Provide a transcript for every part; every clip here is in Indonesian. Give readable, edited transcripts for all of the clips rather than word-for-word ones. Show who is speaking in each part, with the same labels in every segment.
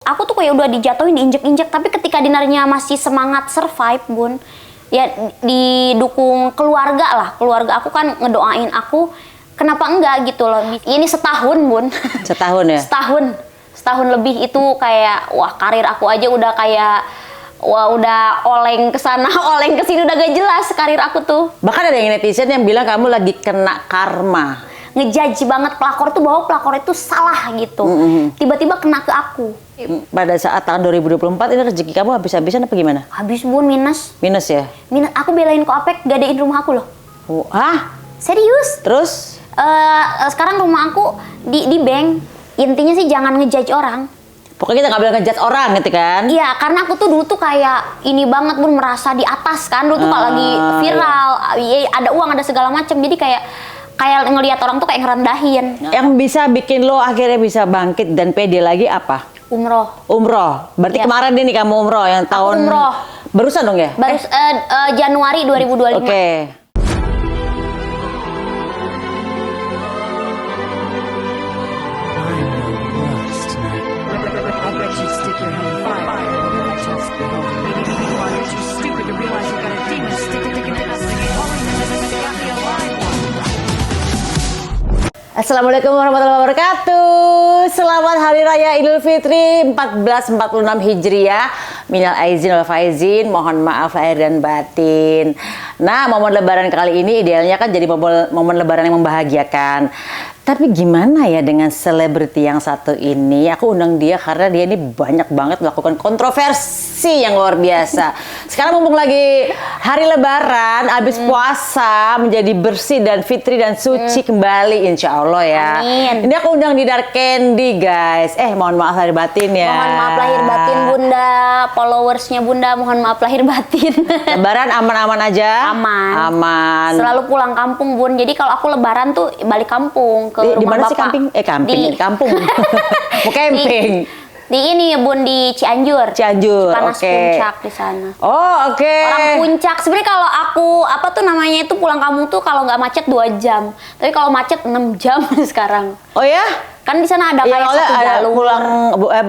Speaker 1: aku tuh kayak udah dijatuhin, diinjek-injek, tapi ketika Dinarnya masih semangat survive, Bun, ya didukung keluarga lah. Keluarga aku kan ngedoain aku, kenapa enggak gitu loh. Ini setahun, Bun.
Speaker 2: Setahun ya?
Speaker 1: Setahun lebih itu kayak, wah karir aku aja udah kayak, wah udah oleng kesana, oleng kesini, udah gak jelas karir aku tuh.
Speaker 2: Bahkan ada yang netizen yang bilang kamu lagi kena karma.
Speaker 1: Ngejudge banget pelakor tuh bahwa pelakor itu salah gitu. Tiba-tiba kena ke aku.
Speaker 2: Pada saat tahun 2024 ini rezeki kamu habis-habisan apa gimana?
Speaker 1: Habis, Bun, minus.
Speaker 2: Minus ya?
Speaker 1: Minus. Aku belain Koapek gadein rumah aku loh.
Speaker 2: Oh, hah?
Speaker 1: Serius?
Speaker 2: Terus?
Speaker 1: Sekarang rumah aku di bank. Intinya sih jangan ngejudge orang.
Speaker 2: Pokoknya kita nggak boleh ngejudge orang gitu kan?
Speaker 1: Iya, karena aku tuh dulu tuh kayak ini banget, Bun, merasa di atas kan. Dulu tuh kalau lagi viral, ada uang, ada segala macam. Jadi kayak ngelihat orang tuh kayak ngerendahin.
Speaker 2: Yang bisa bikin lo akhirnya bisa bangkit dan pede lagi apa?
Speaker 1: Umroh.
Speaker 2: Umroh. Berarti
Speaker 1: Ya.
Speaker 2: kemarin ini kamu umroh yang tahun
Speaker 1: umroh.
Speaker 2: Barusan dong ya?
Speaker 1: Baru Januari 2025.
Speaker 2: Oke. Assalamualaikum warahmatullahi wabarakatuh. Selamat Hari Raya Idul Fitri 1446 Hijriah. Minal aizin wal faizin, mohon maaf lahir dan batin. Nah, momen lebaran kali ini idealnya kan jadi momen lebaran yang membahagiakan. Tapi gimana ya dengan selebriti yang satu ini? Aku undang dia karena dia ini banyak banget melakukan kontroversi yang luar biasa. Sekarang mumpung lagi hari lebaran, habis puasa, menjadi bersih dan fitri dan suci kembali insya Allah ya.
Speaker 1: Amin.
Speaker 2: Ini aku undang Dinar Candy guys. Mohon maaf lahir batin ya.
Speaker 1: Mohon maaf lahir batin, Bunda. Followersnya Bunda, mohon maaf lahir batin.
Speaker 2: Lebaran aman-aman aja?
Speaker 1: Aman.
Speaker 2: Aman.
Speaker 1: Selalu pulang kampung, Bun. Jadi kalau aku lebaran tuh balik kampung ke
Speaker 2: Di
Speaker 1: rumah
Speaker 2: mana sih
Speaker 1: bapak.
Speaker 2: camping? Camping.
Speaker 1: Di
Speaker 2: Kampung. Mau camping.
Speaker 1: Di ini, Bun, di Cianjur.
Speaker 2: Cianjur,
Speaker 1: Panas
Speaker 2: oke.
Speaker 1: Puncak di sana.
Speaker 2: Oh, oke.
Speaker 1: Orang Puncak. Sebenarnya kalau aku apa tuh namanya itu pulang kampung tuh kalau nggak macet 2 jam. Tapi kalau macet 6 jam sekarang.
Speaker 2: Oh ya?
Speaker 1: Kan di sana ada
Speaker 2: Iya,
Speaker 1: kayak
Speaker 2: oleh
Speaker 1: satu
Speaker 2: ada
Speaker 1: jalur.
Speaker 2: pulang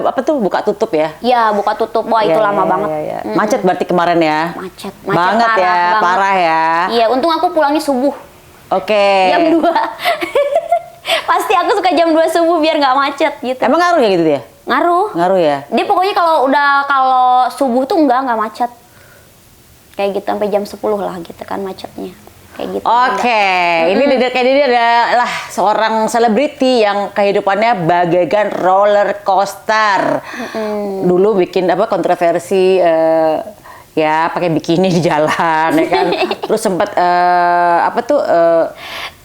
Speaker 2: apa tuh buka tutup ya?
Speaker 1: Ya, buka tutup. Wah, itu
Speaker 2: Ya,
Speaker 1: lama
Speaker 2: ya,
Speaker 1: banget.
Speaker 2: ya, ya. Macet berarti kemarin ya?
Speaker 1: Macet
Speaker 2: Banget
Speaker 1: parah
Speaker 2: ya,
Speaker 1: banget.
Speaker 2: parah ya.
Speaker 1: Iya, untung aku pulangnya subuh.
Speaker 2: Oke.
Speaker 1: Jam 2. Pasti aku suka jam 2 subuh biar nggak macet gitu.
Speaker 2: Emang ngaruh ya gitu dia?
Speaker 1: Ngaruh.
Speaker 2: Ngaruh ya?
Speaker 1: Dia pokoknya kalau subuh tuh nggak macet. Kayak gitu sampai jam 10 lah gitu kan macetnya. Kayak gitu.
Speaker 2: Oke, ini Dinar Candy ini adalah seorang selebriti yang kehidupannya bagaikan roller coaster. Dulu bikin apa kontroversi ya pakai bikini di jalan ya kan. Terus sempat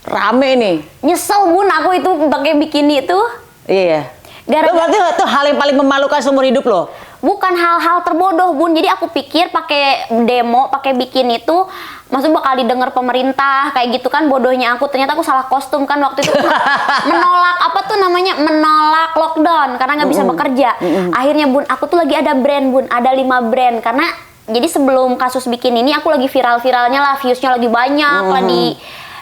Speaker 2: rame nih.
Speaker 1: Nyesel, Bun, aku itu pakai bikini itu.
Speaker 2: Iya.
Speaker 1: Gara-gara
Speaker 2: Berarti itu hal yang paling memalukan seumur hidup loh.
Speaker 1: bukan hal-hal terbodoh, Bun. Jadi aku pikir pakai demo, pakai bikini itu maksudnya bakal didengar pemerintah kayak gitu kan, bodohnya aku. Ternyata aku salah kostum kan waktu itu. menolak lockdown karena nggak bisa bekerja. Akhirnya, Bun, aku tuh lagi ada brand, Bun. Ada 5 brand karena jadi sebelum kasus bikini ini aku lagi viral-viralnya lah, viewsnya lagi banyak lah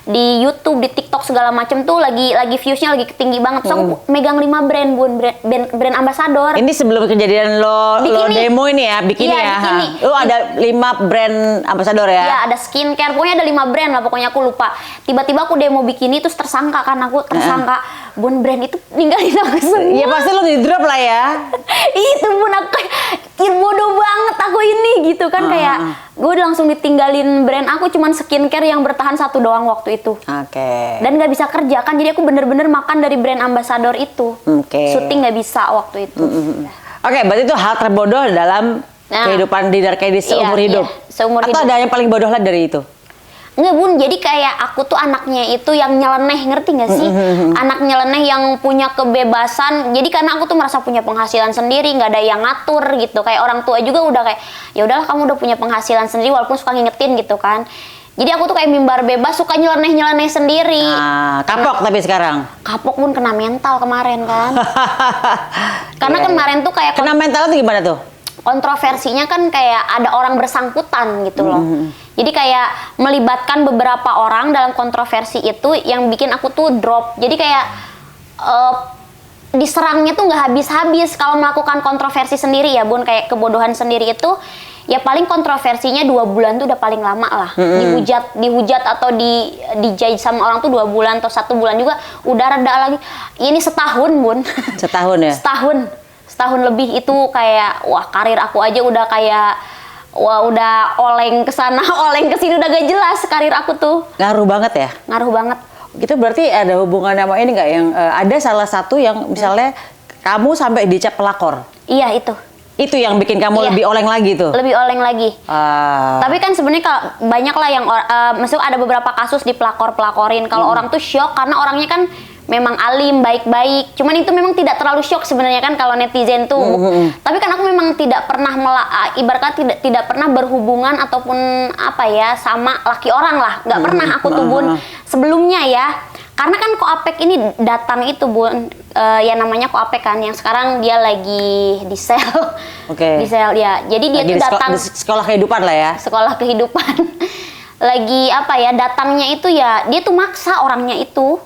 Speaker 1: di YouTube, di TikTok segala macem tuh lagi viewsnya lagi tinggi banget. So aku megang 5 brand, Bun, brand ambasador.
Speaker 2: Ini sebelum kejadian lo demo ini ya, bikini
Speaker 1: Iya,
Speaker 2: ya.
Speaker 1: bikini.
Speaker 2: Lo ada 5 brand ambasador ya?
Speaker 1: Ya, ada skincare, pokoknya ada 5 brand lah, pokoknya aku lupa. Tiba-tiba aku demo bikini terus tersangka kan, aku tersangka Bun, brand itu ninggalin aku semua.
Speaker 2: Ya pasti lo di drop lah ya.
Speaker 1: Itu, Bun, aku kayak bodoh banget aku ini gitu kan, kayak gue udah langsung ditinggalin brand aku, cuman skincare yang bertahan 1 doang waktu itu.
Speaker 2: Oke.
Speaker 1: Dan nggak bisa kerja kan, jadi aku bener-bener makan dari brand ambasador itu.
Speaker 2: Oke.
Speaker 1: Syuting nggak bisa waktu itu.
Speaker 2: Oke, berarti itu hal terbodoh dalam kehidupan Dinar Candy seumur hidup.
Speaker 1: Iya, seumur
Speaker 2: Atau
Speaker 1: hidup.
Speaker 2: ada yang paling bodoh lah dari itu?
Speaker 1: Enggak, Bun, jadi kayak aku tuh anaknya itu yang nyeleneh, ngerti nggak sih? Anak nyeleneh yang punya kebebasan. Jadi karena aku tuh merasa punya penghasilan sendiri, nggak ada yang ngatur gitu. Kayak orang tua juga udah kayak, ya udahlah kamu udah punya penghasilan sendiri walaupun suka ngingetin gitu kan. Jadi aku tuh kayak mimbar bebas, suka nyeleneh sendiri.
Speaker 2: Kapok tapi sekarang?
Speaker 1: Kapok, Bun, kena mental kemarin kan. Karena kemarin tuh kayak
Speaker 2: Kena mental tuh gimana tuh?
Speaker 1: kontroversinya kan kayak ada orang bersangkutan gitu loh. Jadi kayak melibatkan beberapa orang dalam kontroversi itu yang bikin aku tuh drop. Jadi kayak diserangnya tuh nggak habis-habis kalau melakukan kontroversi sendiri ya Bun, kayak kebodohan sendiri itu ya paling kontroversinya 2 bulan tuh udah paling lama lah. Dihujat atau dijudge sama orang tuh 2 bulan atau 1 bulan juga udah reda lagi. Ini setahun Bun.
Speaker 2: Setahun ya?
Speaker 1: Setahun lebih itu kayak wah karir aku aja udah kayak wah udah oleng kesana oleng kesini udah gak jelas karir aku tuh.
Speaker 2: Ngaruh banget ya?
Speaker 1: Ngaruh banget.
Speaker 2: Itu berarti ada hubungan sama ini nggak yang ada salah satu yang misalnya kamu sampai dicap pelakor?
Speaker 1: Iya itu.
Speaker 2: Itu yang bikin kamu lebih oleng lagi tuh?
Speaker 1: Lebih oleng lagi. Tapi kan sebenarnya kalau banyak lah yang, maksudnya ada beberapa kasus di pelakorin. Kalau orang tuh shock karena orangnya kan memang alim, baik-baik. Cuman itu memang tidak terlalu shock sebenarnya kan kalau netizen tuh. Tapi kan aku memang tidak pernah ibaratnya tidak pernah berhubungan ataupun apa ya sama laki orang lah. Nggak pernah aku tuh Bun sebelumnya ya. Karena kan Koapek ini datang itu Bun, ya namanya Koapek kan, yang sekarang dia lagi di sel. Di sel ya. Jadi dia
Speaker 2: lagi
Speaker 1: tuh datang
Speaker 2: di sekolah kehidupan lah ya.
Speaker 1: Sekolah kehidupan. Lagi apa ya, datangnya itu ya dia tuh maksa orangnya itu.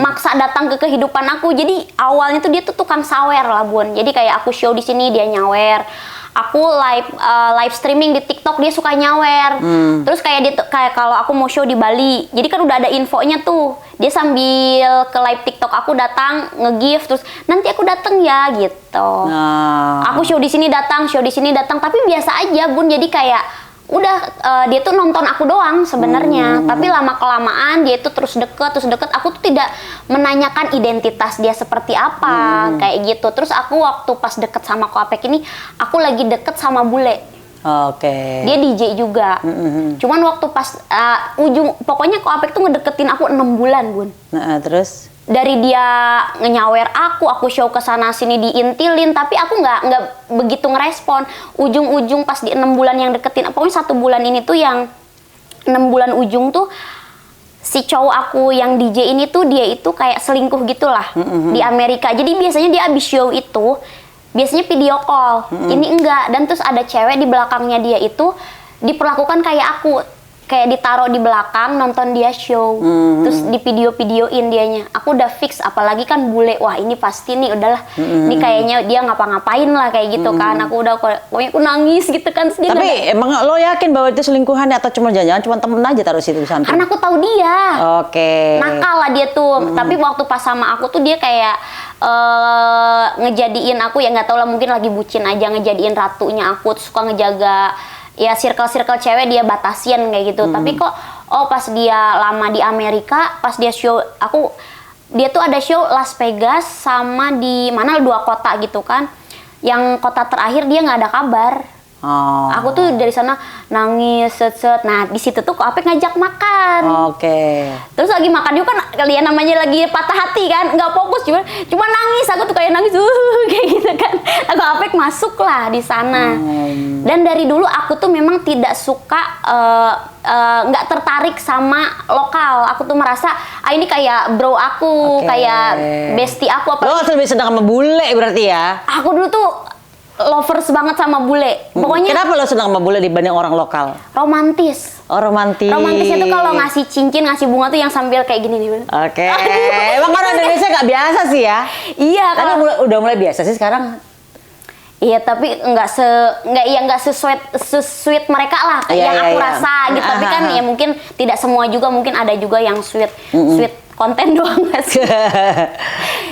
Speaker 1: Maksa datang ke kehidupan aku. Jadi awalnya tuh dia tuh tukang sawer lah Bun. Jadi kayak aku show di sini dia nyawer. Aku live streaming di TikTok dia suka nyawer. Terus kayak dia kayak kalau aku mau show di Bali, jadi kan udah ada infonya tuh. Dia sambil ke live TikTok aku datang nge-gift terus nanti aku datang ya gitu. Aku show di sini datang, tapi biasa aja Bun. Jadi kayak udah dia tuh nonton aku doang sebenarnya, tapi lama kelamaan dia itu terus deket. Aku tuh tidak menanyakan identitas dia seperti apa kayak gitu. Terus aku waktu pas deket sama Koapek ini, aku lagi deket sama bule. Dia DJ juga. Cuman waktu pas pokoknya Koapek tuh ngedeketin aku 6 bulan Bun.
Speaker 2: Terus?
Speaker 1: Dari dia ngenyawer aku show ke sana sini diintilin, tapi aku nggak begitu ngerespon. Ujung-ujung pas di 6 bulan yang deketin, pokoknya 1 bulan ini tuh yang 6 bulan ujung tuh si cowok aku yang DJ ini tuh dia itu kayak selingkuh gitulah di Amerika. Jadi biasanya dia abis show itu biasanya video call, ini enggak. Dan terus ada cewek di belakangnya dia itu diperlakukan kayak aku. Kayak ditaruh di belakang nonton dia show, terus di video-videoin dianya. Aku udah fix, apalagi kan bule, wah ini pasti nih udahlah, ini kayaknya dia ngapa-ngapain lah kayak gitu kan. Pokoknya aku nangis gitu kan.
Speaker 2: Tapi emang lo yakin bahwa itu selingkuhan atau cuma jangan-jangan cuma temen aja taruh situ di samping?
Speaker 1: Karena aku tahu dia. Nakal lah dia tuh. Tapi waktu pas sama aku tuh dia kayak ngejadiin aku ya nggak tahu lah, mungkin lagi bucin aja, ngejadiin ratunya aku, suka ngejaga. Ya circle cewek dia batasin kayak gitu. Tapi kok pas dia lama di Amerika, pas dia show dia tuh ada show Las Vegas sama di mana 2 kota gitu kan. Yang kota terakhir dia nggak ada kabar. Aku tuh dari sana nangis set. Nah di situ tuh Koapek ngajak makan. Terus lagi makan juga kan kalian namanya lagi patah hati kan, nggak fokus cuma nangis. Aku tuh kayak nangis kayak gitu kan. Koapek masuk lah di sana. Dan dari dulu aku tuh memang tidak suka nggak tertarik sama lokal. Aku tuh merasa ini kayak bro aku, kayak bestie aku.
Speaker 2: Lo lebih senang sama bule berarti ya?
Speaker 1: Aku dulu tuh lovers banget sama bule. Pokoknya
Speaker 2: kenapa lo senang sama bule dibanding orang lokal?
Speaker 1: Romantis.
Speaker 2: Romantis.
Speaker 1: Romantisnya tuh kalau ngasih cincin, ngasih bunga tuh yang sambil kayak gini nih.
Speaker 2: Emang orang Indonesia nggak biasa sih ya?
Speaker 1: Iya.
Speaker 2: Tapi udah mulai biasa sih sekarang.
Speaker 1: Iya, tapi nggak sesweet mereka lah yang aku rasa gitu. Tapi kan ya mungkin tidak semua juga, mungkin ada juga yang sweet konten doang gak sih?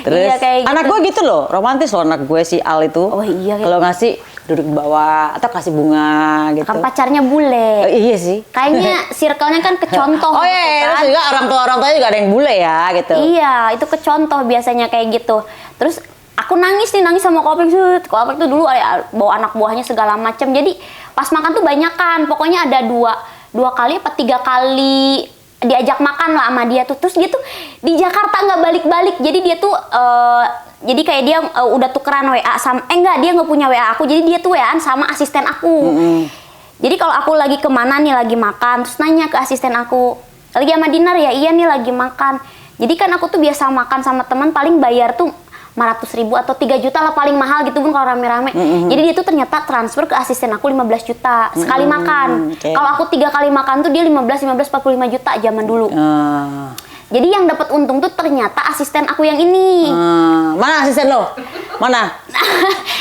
Speaker 2: Terus
Speaker 1: iya, kayak
Speaker 2: anak gue gitu loh, romantis loh anak gue si Al itu. Kalau ngasih duduk di bawah atau kasih bunga gitu.
Speaker 1: Kan pacarnya bule.
Speaker 2: Iya sih.
Speaker 1: Kayaknya circle-nya kan kecontoh.
Speaker 2: Terus juga orang tua juga ada yang bule ya gitu.
Speaker 1: Iya, itu kecontoh biasanya kayak gitu. Terus aku nangis sama Koapek. Koapek tuh dulu bawa anak buahnya segala macam. Jadi pas makan tuh banyakan. Pokoknya ada dua kali apa 3 kali diajak makan lah sama dia tuh. Terus dia tuh di Jakarta nggak balik-balik. Jadi dia tuh jadi kayak dia udah tukeran WA sama dia nggak punya WA aku. Jadi dia tuh WA-an sama asisten aku. Jadi kalau aku lagi kemana nih lagi makan, terus nanya ke asisten aku, lagi sama dinner ya? Iya nih lagi makan. Jadi kan aku tuh biasa makan sama teman paling bayar tuh 500.000 atau 3 juta lah paling mahal gitu Bun kalau rame-rame. Jadi dia tuh ternyata transfer ke asisten aku 15 juta sekali makan. Kalau aku 3 kali makan tuh dia 45 juta zaman dulu. Jadi yang dapat untung tuh ternyata asisten aku yang ini.
Speaker 2: Mana asisten lo? Mana?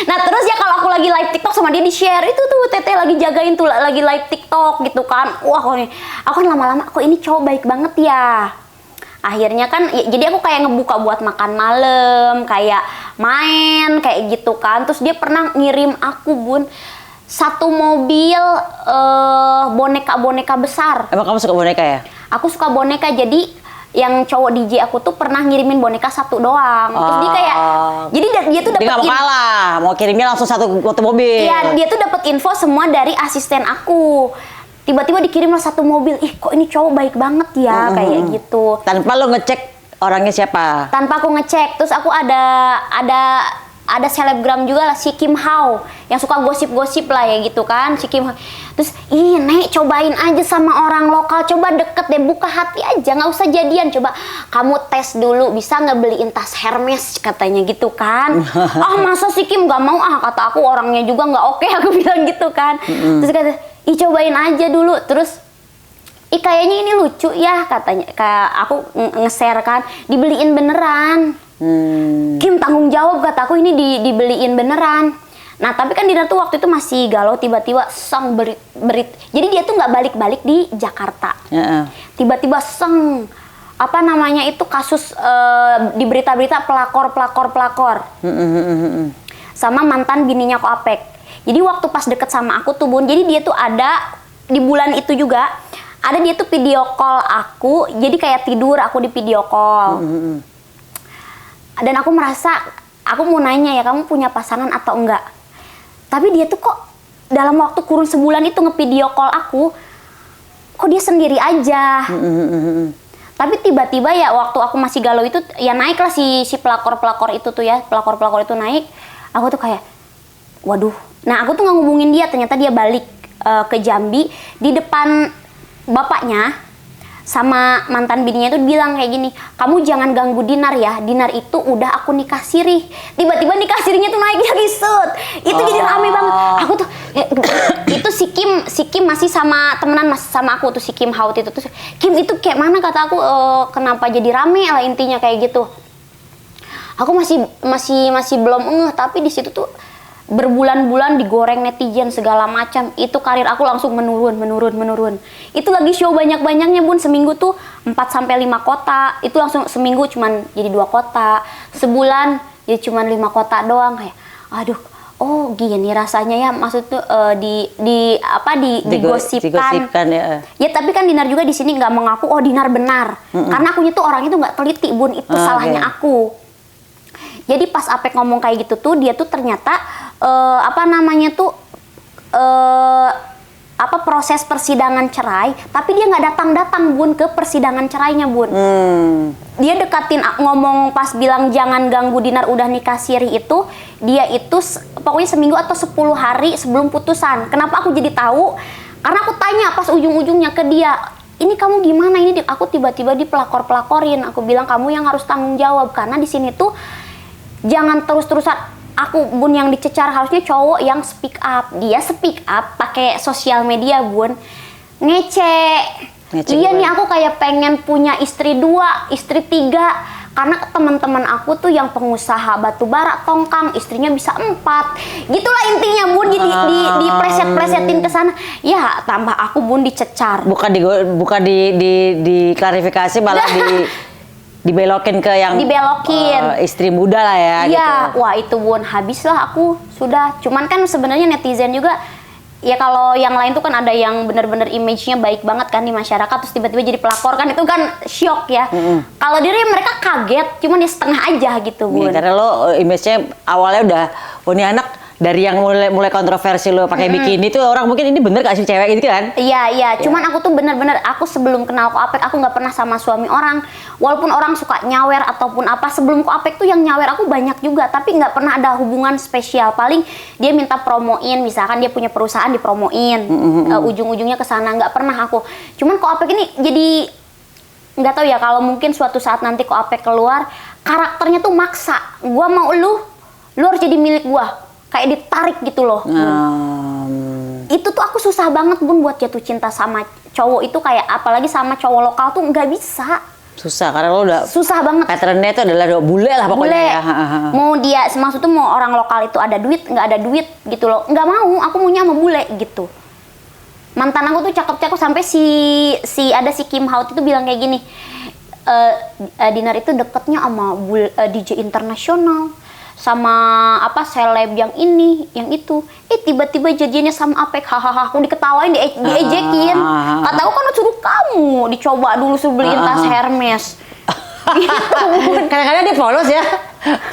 Speaker 1: Nah terus ya kalau aku lagi live TikTok sama dia di share itu tuh Teteh lagi jagain tuh lagi live TikTok gitu kan. Wah aku kan lama-lama kok ini cowok baik banget ya. Akhirnya kan ya, jadi aku kayak ngebuka buat makan malam, kayak main kayak gitu kan. Terus dia pernah ngirim aku Bun 1 mobil boneka-boneka besar.
Speaker 2: Emang kamu suka boneka ya?
Speaker 1: Aku suka boneka, jadi yang cowok DJ aku tuh pernah ngirimin boneka 1 doang. Terus dia kayak, jadi dia tuh
Speaker 2: Dia nggak mau kalah, mau kirimnya langsung satu mobil.
Speaker 1: Iya, dia tuh dapat info semua dari asisten aku. Tiba-tiba dikirimlah 1 mobil. Ih, kok ini cowok baik banget ya, kayak gitu.
Speaker 2: Tanpa lo ngecek orangnya siapa?
Speaker 1: Tanpa aku ngecek. Terus aku ada selebgram juga lah, si Kim Hao yang suka gosip-gosip lah ya gitu kan, si Kim Hao. Terus Nek cobain aja sama orang lokal, coba deket deh, buka hati aja, nggak usah jadian, coba kamu tes dulu bisa nggak beliin tas Hermes katanya gitu kan. Masa si Kim nggak mau, kata aku orangnya juga nggak oke, aku bilang gitu kan. Terus kata cobain aja dulu. Terus kayaknya ini lucu ya katanya, kayak aku nge-share kan, dibeliin beneran. Kim tanggung jawab kata aku, ini dibeliin beneran. Nah tapi kan Dinar tuh waktu itu masih galau, tiba-tiba sang berit. Jadi dia tuh nggak balik-balik di Jakarta. Tiba-tiba sang apa namanya itu kasus di berita-berita pelakor sama mantan bininya Koapek. Jadi waktu pas deket sama aku tuh Bun, jadi dia tuh ada di bulan itu juga ada dia tuh video call aku, jadi kayak tidur aku di video call. Dan aku merasa, aku mau nanya ya, kamu punya pasangan atau enggak? Tapi dia tuh kok dalam waktu kurun sebulan itu nge-video call aku, kok dia sendiri aja. Tapi tiba-tiba ya waktu aku masih galau itu, ya naiklah si pelakor-pelakor itu tuh ya, pelakor-pelakor itu naik. Aku tuh kayak, waduh. Nah aku tuh nggak ngubungin dia, ternyata dia balik ke Jambi. Di depan bapaknya, sama mantan bininya itu bilang kayak gini, kamu jangan ganggu Dinar ya, Dinar itu udah aku nikah siri. Tiba-tiba nikah sirinya tuh naik lagi set. Itu jadi rame banget. Aku tuh itu si Kim masih sama temenan sama aku tuh, si Kim Hao itu tuh. Kim itu kayak mana kata aku, kenapa jadi rame lah intinya kayak gitu. Aku masih belum tapi di situ tuh berbulan-bulan digoreng netizen segala macam. Itu karir aku langsung menurun. Itu lagi show banyak-banyaknya Bun, seminggu tuh 4-5 kota. Itu langsung seminggu cuman jadi 2 kota. Sebulan jadi cuman 5 kota doang. Kayak aduh, oh gini rasanya ya, maksud tuh digosipkan
Speaker 2: ya.
Speaker 1: Ya tapi kan Dinar juga di sini nggak mengaku Dinar benar. Karena akunya tuh orang itu nggak teliti Bun, itu salahnya aku. Jadi pas Apek ngomong kayak gitu tuh, dia tuh ternyata proses persidangan cerai, tapi dia nggak datang Bun ke persidangan cerainya Bun. Dia dekatin ngomong pas bilang jangan ganggu Dinar udah nikah siri itu, dia itu pokoknya seminggu atau 10 hari sebelum putusan. Kenapa aku jadi tahu? Karena aku tanya pas ujung-ujungnya ke dia, ini kamu gimana? Ini aku tiba-tiba dipelakor-pelakorin. Aku bilang kamu yang harus tanggung jawab, karena di sini tuh jangan terus-terusan aku Bun yang dicecar, harusnya cowok yang speak up. Dia speak up pakai sosial media Bun, ngecek iya nih aku kayak pengen punya istri 2, istri 3, karena teman-teman aku tuh yang pengusaha batu bara tongkang istrinya bisa 4, gitulah intinya Bun. Jadi di preset-presetin ke sana ya, tambah aku Bun dicecar,
Speaker 2: bukan di klarifikasi, malah dibelokin ke yang istri muda lah ya.
Speaker 1: Iya,
Speaker 2: gitu.
Speaker 1: Wah itu Bun, habislah aku sudah. Cuman kan sebenarnya netizen juga, ya kalau yang lain tuh kan ada yang bener-bener image-nya baik banget kan di masyarakat, terus tiba-tiba jadi pelakor kan, itu kan shock ya. Kalau diri mereka kaget, cuman ya setengah aja gitu Bun.
Speaker 2: Karena lo image-nya awalnya udah, ini anak dari yang mulai kontroversi lo pakai bikini tuh, orang mungkin ini bener gak sih cewek gitu kan?
Speaker 1: Iya. Cuman aku tuh bener-bener, aku sebelum kenal Koapek aku nggak pernah sama suami orang. Walaupun orang suka nyawer ataupun apa, sebelum Koapek tuh yang nyawer aku banyak juga, tapi nggak pernah ada hubungan spesial. Paling dia minta promoin, misalkan dia punya perusahaan dipromoin, ujung-ujungnya ke sana. Nggak pernah aku. Cuman Koapek ini jadi nggak tahu ya, kalau mungkin suatu saat nanti Koapek keluar, karakternya tuh maksa. Gua mau lu harus jadi milik gua. Kayak ditarik gitu loh. Itu tuh aku susah banget Bun buat jatuh cinta sama cowok itu, kayak apalagi sama cowok lokal tuh nggak bisa.
Speaker 2: Susah karena lo udah
Speaker 1: Susah banget.
Speaker 2: patternnya itu adalah bule lah pokoknya
Speaker 1: Bule.
Speaker 2: ya.
Speaker 1: Mau dia, maksud tuh mau orang lokal itu ada duit, nggak ada duit gitu loh. Nggak mau, aku maunya sama bule gitu. Mantan aku tuh cakep-cakep sampai ada si Kim Haut itu bilang kayak gini, Dinar itu deketnya sama DJ internasional, sama apa seleb yang ini, yang itu. Tiba-tiba jadinya sama Apek, hahaha, aku diketawain, diejekin. Kata aku kan suruh kamu dicoba dulu beliin tas Hermes. Gitu, Bun.
Speaker 2: Kadang-kadang dia polos ya,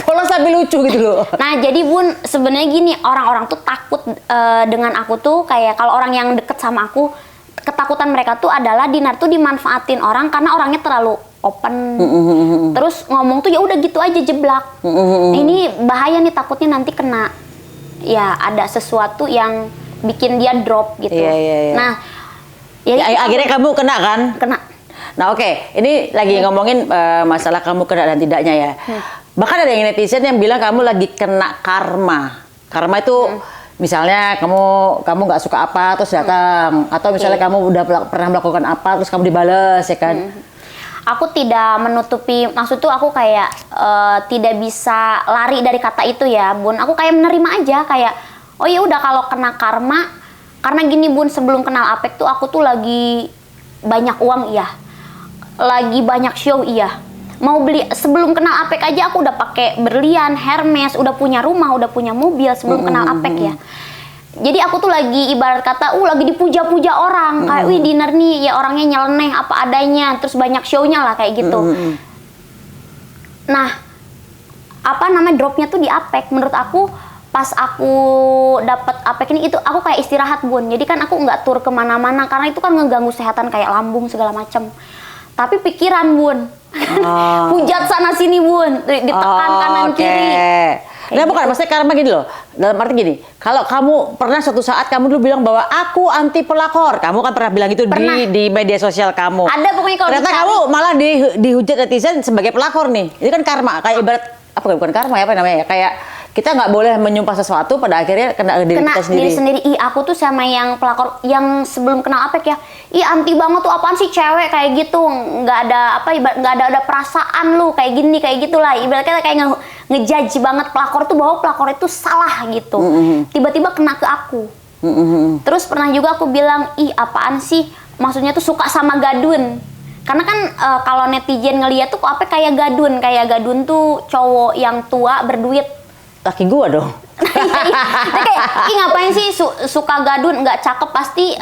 Speaker 2: polos tapi lucu gitu loh.
Speaker 1: Nah jadi Bun, sebenarnya gini, orang-orang tuh takut dengan aku tuh kayak kalau orang yang deket sama aku, ketakutan mereka tuh adalah Dinar tuh dimanfaatin orang karena orangnya terlalu open. Terus ngomong tuh ya udah gitu aja jeblak. Ini bahaya nih, takutnya nanti kena ya ada sesuatu yang bikin dia drop gitu.
Speaker 2: Iya.
Speaker 1: Nah, ya
Speaker 2: Akhirnya kamu kena kan?
Speaker 1: kena.
Speaker 2: Nah oke, ini lagi ngomongin masalah kamu kena dan tidaknya ya. Bahkan ada yang netizen yang bilang kamu lagi kena karma. Karma itu misalnya kamu nggak suka apa terus datang, atau misalnya kamu udah pernah melakukan apa terus kamu dibales ya kan?
Speaker 1: Aku tidak menutupi, maksud tuh aku kayak tidak bisa lari dari kata itu ya, Bun. Aku kayak menerima aja, kayak oh ya udah kalau kena karma, karena gini Bun, sebelum kenal Apek tuh aku tuh lagi banyak uang iya, lagi banyak show iya. Mau beli sebelum kenal Apek aja aku udah pakai berlian, Hermes, udah punya rumah, udah punya mobil sebelum kenal Apek ya. Jadi aku tuh lagi ibarat kata, lagi dipuja-puja orang, kayak wih Dinar nih ya orangnya nyeleneh apa adanya, terus banyak show-nya lah kayak gitu. Nah, apa namanya dropnya tuh di Apek. Menurut aku pas aku dapet Apek ini itu aku kayak istirahat Bun. Jadi kan aku nggak tur kemana-mana karena itu kan ngeganggu kesehatan kayak lambung segala macem. Tapi pikiran Bun, pujat sana sini Bun, ditekan kanan kiri.
Speaker 2: Nah bukan, maksudnya karma gini loh, dalam arti gini, kalau kamu pernah suatu saat kamu dulu bilang bahwa aku anti pelakor, kamu kan pernah bilang itu di media sosial kamu.
Speaker 1: Ada pokoknya kalau
Speaker 2: ternyata kamu malah dihujat netizen sebagai pelakor nih. Ini kan karma, kayak ibarat apa bukan karma ya, apa namanya ya, kayak kita nggak boleh menyumpah sesuatu pada akhirnya kena diri kita sendiri.
Speaker 1: Diri sendiri. Aku tuh sama yang pelakor yang sebelum kenal Apek ya, anti banget tuh, apaan sih cewek kayak gitu, nggak ada apa, nggak ada perasaan lu kayak gini kayak gitulah, ibaratnya kayak ngejudge banget pelakor tuh, bahwa pelakor itu salah gitu. Tiba-tiba kena ke aku. Terus pernah juga aku bilang, apaan sih, maksudnya tuh suka sama gadun. Karena kan kalau netizen ngeliat tuh kok Apek kayak gadun tuh cowok yang tua berduit.
Speaker 2: Laki gua dong.
Speaker 1: Kayak ngapain sih suka gadun, nggak cakep, pasti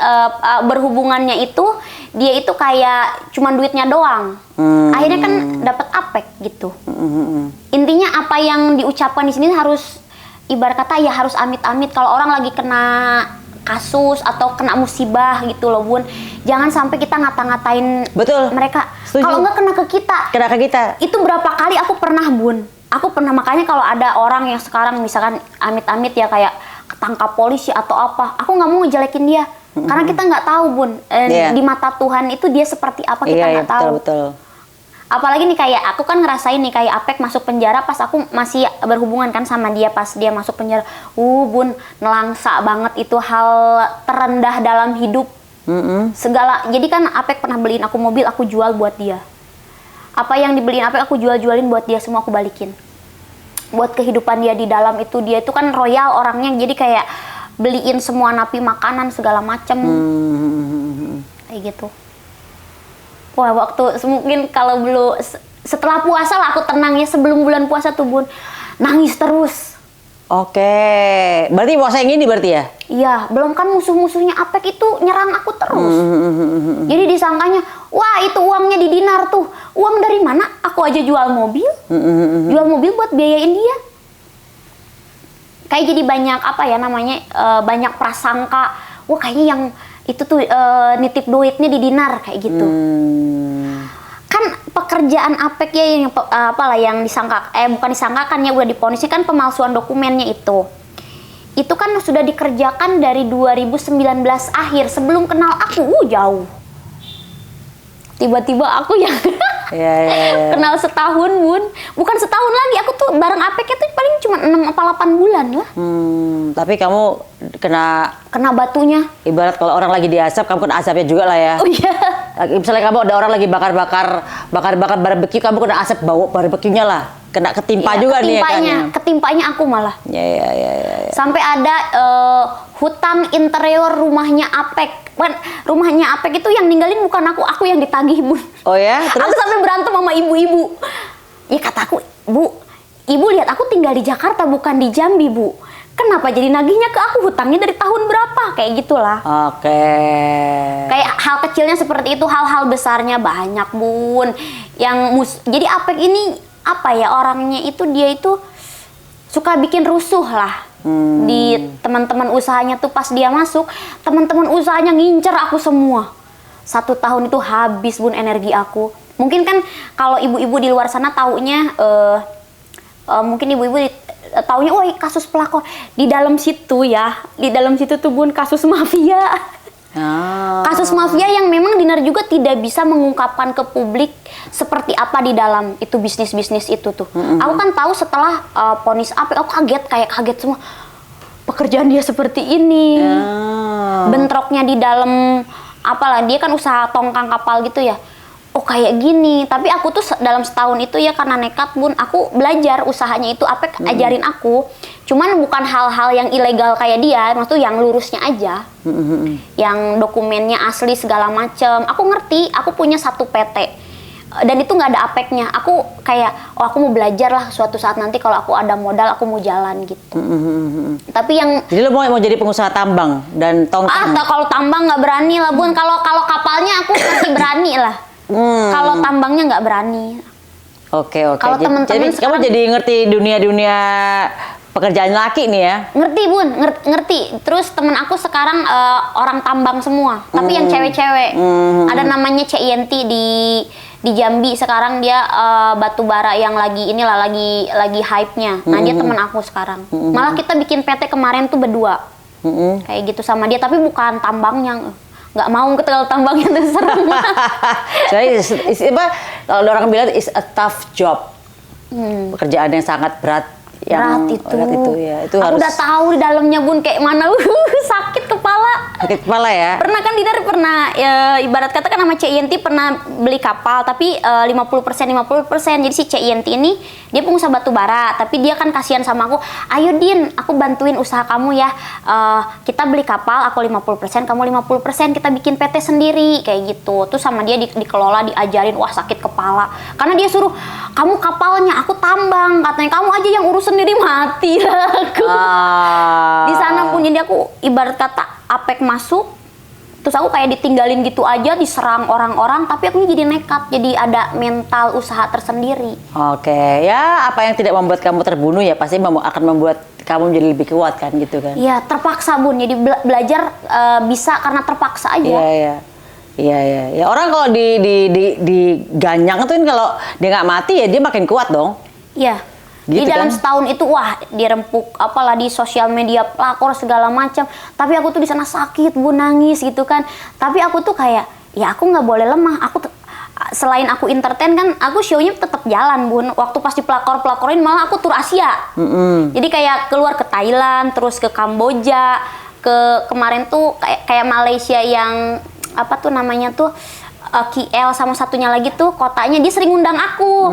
Speaker 1: berhubungannya itu dia itu kayak cuman duitnya doang. Akhirnya kan dapat Apek gitu. Intinya apa yang diucapkan di sini harus ibarat kata ya harus amit-amit. Kalau orang lagi kena kasus atau kena musibah gitu loh Bun, jangan sampai kita ngata-ngatain mereka. Kalau nggak kena ke kita. Itu berapa kali aku pernah Bun. Aku pernah, makanya kalau ada orang yang sekarang misalkan amit-amit ya kayak ketangkap polisi atau apa, aku nggak mau ngejelekin dia. Karena kita nggak tahu Bun, di mata Tuhan itu dia seperti apa, kita nggak tahu.
Speaker 2: Betul.
Speaker 1: Apalagi nih kayak aku kan ngerasain nih kayak Apek masuk penjara pas aku masih berhubungan kan sama dia, pas dia masuk penjara. Bun, nelangsa banget, itu hal terendah dalam hidup. Segala, jadi kan Apek pernah beliin aku mobil, aku jual buat dia. Apa yang dibeliin Apek aku jualin buat dia, semua aku balikin. Buat kehidupan dia di dalam itu, dia itu kan royal orangnya, jadi kayak beliin semua napi makanan segala macem. Kayak gitu. Wah, waktu mungkin kalau belum setelah puasa lah aku tenang ya, sebelum bulan puasa tuh Bun nangis terus.
Speaker 2: Oke, berarti puasa yang ini berarti ya?
Speaker 1: Iya, belum kan musuh-musuhnya Apek itu nyerang aku terus. Jadi disangkanya, wah itu uangnya di Dinar tuh. Uang dari mana? Aku aja jual mobil. Jual mobil buat biayain dia. Kayak jadi banyak apa ya namanya, banyak prasangka. Wah kayaknya yang itu tuh nitip duitnya di Dinar kayak gitu. Kan pekerjaan Apek ya yang apalah yang disangka, bukan disangkakan ya, udah diponisnya kan pemalsuan dokumennya itu kan sudah dikerjakan dari 2019 akhir, sebelum kenal aku jauh. Tiba-tiba aku yang kenal setahun Bun, bukan setahun lagi, aku tuh bareng Apeknya tuh paling cuma 6 apa 8 bulan lah.
Speaker 2: Tapi kamu kena
Speaker 1: batunya.
Speaker 2: Ibarat kalau orang lagi diasap, kamu kena asapnya juga lah ya.
Speaker 1: Oh iya.
Speaker 2: Misalnya kamu ada orang lagi bakar-bakar barbeque, kamu kena asap bau barbeque-nya lah. Kena ketimpa juga nih ya kan.
Speaker 1: Ketimpanya aku malah.
Speaker 2: Ya.
Speaker 1: Sampai ada hutang interior rumahnya Apek. Rumahnya Apek itu yang ninggalin bukan aku yang ditagih, Bun.
Speaker 2: Oh ya? Terus?
Speaker 1: Aku sampai berantem sama ibu-ibu. Ya kataku, Bu, Ibu lihat aku tinggal di Jakarta bukan di Jambi, Bu. Kenapa jadi nagihnya ke aku? Hutangnya dari tahun berapa? Kayak gitulah.
Speaker 2: Oke.
Speaker 1: Kayak hal kecilnya seperti itu, hal-hal besarnya banyak, Bun. Jadi Apek ini apa ya, orangnya itu dia itu suka bikin rusuh lah. Di teman-teman usahanya tuh pas dia masuk, teman-teman usahanya ngincer aku semua. 1 tahun itu habis, Bun, energi aku. Mungkin kan kalau ibu-ibu di luar sana taunya mungkin ibu-ibu taunya kasus pelakor. Di dalam situ tuh, Bun, kasus mafia. Kasus mafia yang memang Dinar juga tidak bisa mengungkapkan ke publik seperti apa di dalam itu bisnis-bisnis itu tuh. Aku kan tahu setelah vonis Apek, aku kaget semua. Pekerjaan dia seperti ini. Bentroknya di dalam apalah, dia kan usaha tongkang kapal gitu ya. Oh kayak gini, tapi aku tuh dalam setahun itu ya karena nekat, Bun, aku belajar usahanya itu Apek ajarin aku. Cuman bukan hal-hal yang ilegal kayak dia, maksudnya yang lurusnya aja. Yang dokumennya asli segala macem. Aku ngerti, aku punya 1 PT. Dan itu nggak ada Apeknya. Aku kayak, aku mau belajar lah suatu saat nanti kalau aku ada modal, aku mau jalan gitu. Tapi yang...
Speaker 2: Jadi lo mau jadi pengusaha tambang dan tongkang?
Speaker 1: Kalau tambang nggak berani lah, Bun. Kalau kapalnya aku masih berani lah. Kalau tambangnya nggak berani.
Speaker 2: Oke.
Speaker 1: Kalau teman-teman
Speaker 2: kamu jadi ngerti dunia pekerjaan laki nih ya?
Speaker 1: Ngerti, Bun, ngerti. Terus temen aku sekarang orang tambang semua, tapi yang cewek-cewek. Ada namanya Cek Yenti di Jambi sekarang, dia batu bara yang lagi hype-nya. Nah, dia temen aku sekarang. Malah kita bikin PT kemarin tuh berdua. Kayak gitu sama dia, tapi bukan tambangnya. Nggak mau kalau tambangnya tuh serem.
Speaker 2: Soalnya kalau orang bilang is a tough job. Pekerjaan yang sangat berat.
Speaker 1: Berat itu
Speaker 2: ya. Itu
Speaker 1: aku
Speaker 2: harus...
Speaker 1: udah tahu di dalamnya, Bun, kayak mana. Sakit kepala.
Speaker 2: Sakit kepala ya?
Speaker 1: Pernah kan Dinar ibarat kata kan sama Cek Yenti pernah beli kapal, tapi 50%. Jadi si Cek Yenti ini dia pengusaha batu bara, tapi dia kan kasihan sama aku. Ayo Din, aku bantuin usaha kamu ya. Kita beli kapal, aku 50%, kamu 50%, kita bikin PT sendiri kayak gitu. Terus sama dia dikelola, diajarin, wah sakit kepala. Karena dia suruh, kamu kapalnya, aku tambang. Katanya kamu aja yang urus sendiri, mati lah aku. Di sana pun jadi aku ibarat kata Apek masuk, terus aku kayak ditinggalin gitu aja, diserang orang-orang, tapi aku jadi nekat, jadi ada mental usaha tersendiri.
Speaker 2: Oke, ya apa yang tidak membuat kamu terbunuh ya pasti akan membuat kamu menjadi lebih kuat kan gitu kan?
Speaker 1: Iya, terpaksa, Bun, jadi belajar bisa karena terpaksa aja.
Speaker 2: Iya. Orang kalau diganyang itu kan kalau dia nggak mati ya dia makin kuat dong.
Speaker 1: Iya.
Speaker 2: Gitu
Speaker 1: di dalam
Speaker 2: kan?
Speaker 1: setahun itu wah dirempuk apalah di sosial media, pelakor segala macam. Tapi aku tuh di sana sakit, Bun, nangis gitu kan. Tapi aku tuh kayak ya aku nggak boleh lemah. Selain aku entertain kan, aku show-nya tetap jalan, Bun. Waktu pas di pelakorin malah aku tur Asia. Jadi kayak keluar ke Thailand, terus ke Kamboja, kemarin tuh kayak Malaysia yang apa tuh namanya tuh KL, sama satunya lagi tuh kotanya dia sering undang aku.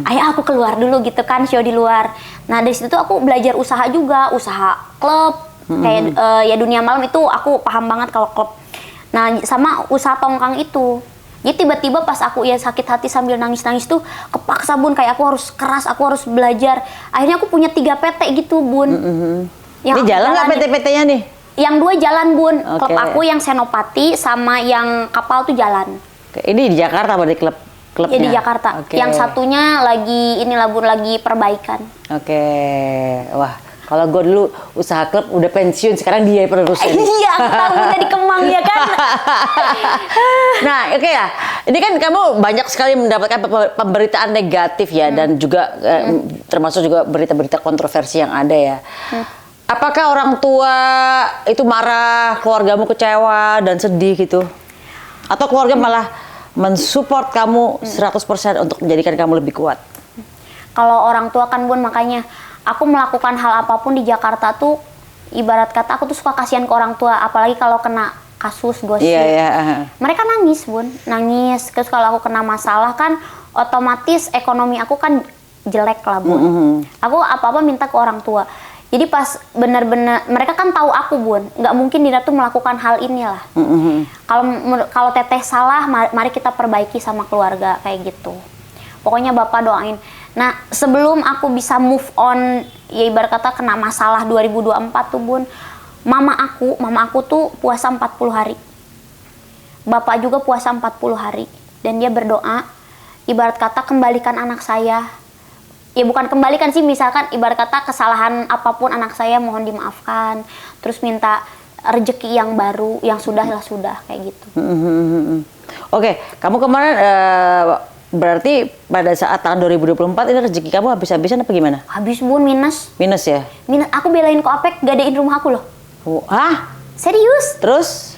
Speaker 1: Ayo aku keluar dulu gitu kan, show di luar. Nah dari situ tuh aku belajar usaha juga, usaha klub kayak ya dunia malam itu aku paham banget kalau klub. Nah sama usaha tongkang itu. Jadi tiba-tiba pas aku ya sakit hati sambil nangis-nangis tuh kepaksa, Bun, kayak aku harus keras, aku harus belajar. Akhirnya aku punya 3 PT gitu, Bun.
Speaker 2: Ini jalan nggak PT-PT-nya nih?
Speaker 1: Yang 2 jalan, Bun.
Speaker 2: Okay.
Speaker 1: Klub aku yang Senopati sama yang kapal tuh jalan.
Speaker 2: Ini di Jakarta berarti klubnya?
Speaker 1: Ya di Jakarta.
Speaker 2: Okay.
Speaker 1: Yang satunya lagi Bun, lagi perbaikan.
Speaker 2: Oke. Wah, kalau gue dulu usaha klub udah pensiun, sekarang dia penerusin.
Speaker 1: Iya, aku tahu udah di Kemang ya kan.
Speaker 2: Nah, oke ya. Ini kan kamu banyak sekali mendapatkan pemberitaan negatif ya, dan juga termasuk juga berita-berita kontroversi yang ada ya. Apakah orang tua itu marah, keluargamu kecewa dan sedih gitu? Atau keluarga malah mensupport kamu 100% untuk menjadikan kamu lebih kuat?
Speaker 1: Kalau orang tua kan, Bun, makanya aku melakukan hal apapun di Jakarta tuh ibarat kata aku tuh suka kasihan ke orang tua, apalagi kalau kena kasus gosip.
Speaker 2: Iya.
Speaker 1: Mereka nangis bun, nangis. Terus kalau aku kena masalah kan otomatis ekonomi aku kan jelek lah bun. Aku apa-apa minta ke orang tua. Jadi pas benar-benar mereka kan tahu aku bun, nggak mungkin Dinar tuh melakukan hal inilah. Kalau teteh salah, mari kita perbaiki sama keluarga kayak gitu. Pokoknya bapak doain. Nah sebelum aku bisa move on, ya ibarat kata kena masalah 2024 tuh bun, mama aku tuh puasa 40 hari. Bapak juga puasa 40 hari. Dan dia berdoa, ibarat kata kembalikan anak saya. Ya bukan kembalikan sih, misalkan ibarat kata kesalahan apapun anak saya mohon dimaafkan. Terus minta rezeki yang baru, yang sudah kayak gitu.
Speaker 2: Oke, kamu kemarin berarti pada saat tahun 2024 ini rezeki kamu habis-habisan apa gimana?
Speaker 1: Habis bun, minus.
Speaker 2: Minus ya?
Speaker 1: Minus, aku belain Koapek gadein rumah aku loh.
Speaker 2: Oh, hah?
Speaker 1: Serius?
Speaker 2: Terus?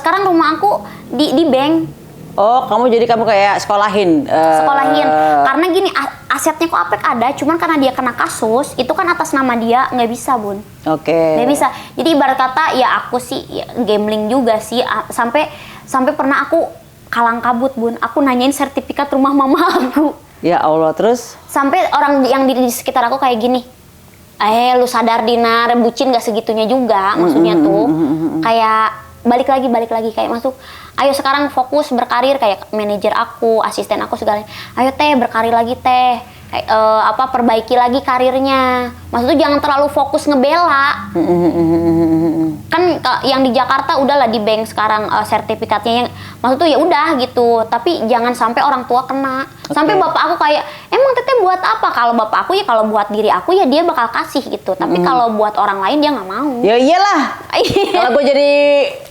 Speaker 1: Sekarang rumah aku di bank.
Speaker 2: Oh, kamu kayak sekolahin.
Speaker 1: Sekolahin. Karena gini, asetnya Koapek ada, cuman karena dia kena kasus, itu kan atas nama dia, nggak bisa bun.
Speaker 2: Oke.
Speaker 1: Nggak bisa. Jadi ibarat kata ya aku sih ya, gambling juga sih. Sampai pernah aku kalang kabut bun. Aku nanyain sertifikat rumah mama aku.
Speaker 2: Ya Allah, terus?
Speaker 1: Sampai orang yang di sekitar aku kayak gini. Lu sadar Dinar, bucin gak segitunya juga. Maksudnya tuh kayak balik lagi kayak masuk. Ayo sekarang fokus berkarir, kayak manajer aku, asisten aku segalanya. Ayo teh berkarir lagi teh. Kayak, perbaiki lagi karirnya. Maksudnya jangan terlalu fokus ngebela. Kan yang di Jakarta udahlah di bank sekarang sertifikatnya, yang maksud tuh ya udah gitu. Tapi jangan sampai orang tua kena. Sampai bapak aku kayak, emang teteh buat apa? Kalau bapak aku ya kalau buat diri aku ya dia bakal kasih gitu. Tapi kalau buat orang lain dia nggak mau.
Speaker 2: Ya iyalah. Kalau gue jadi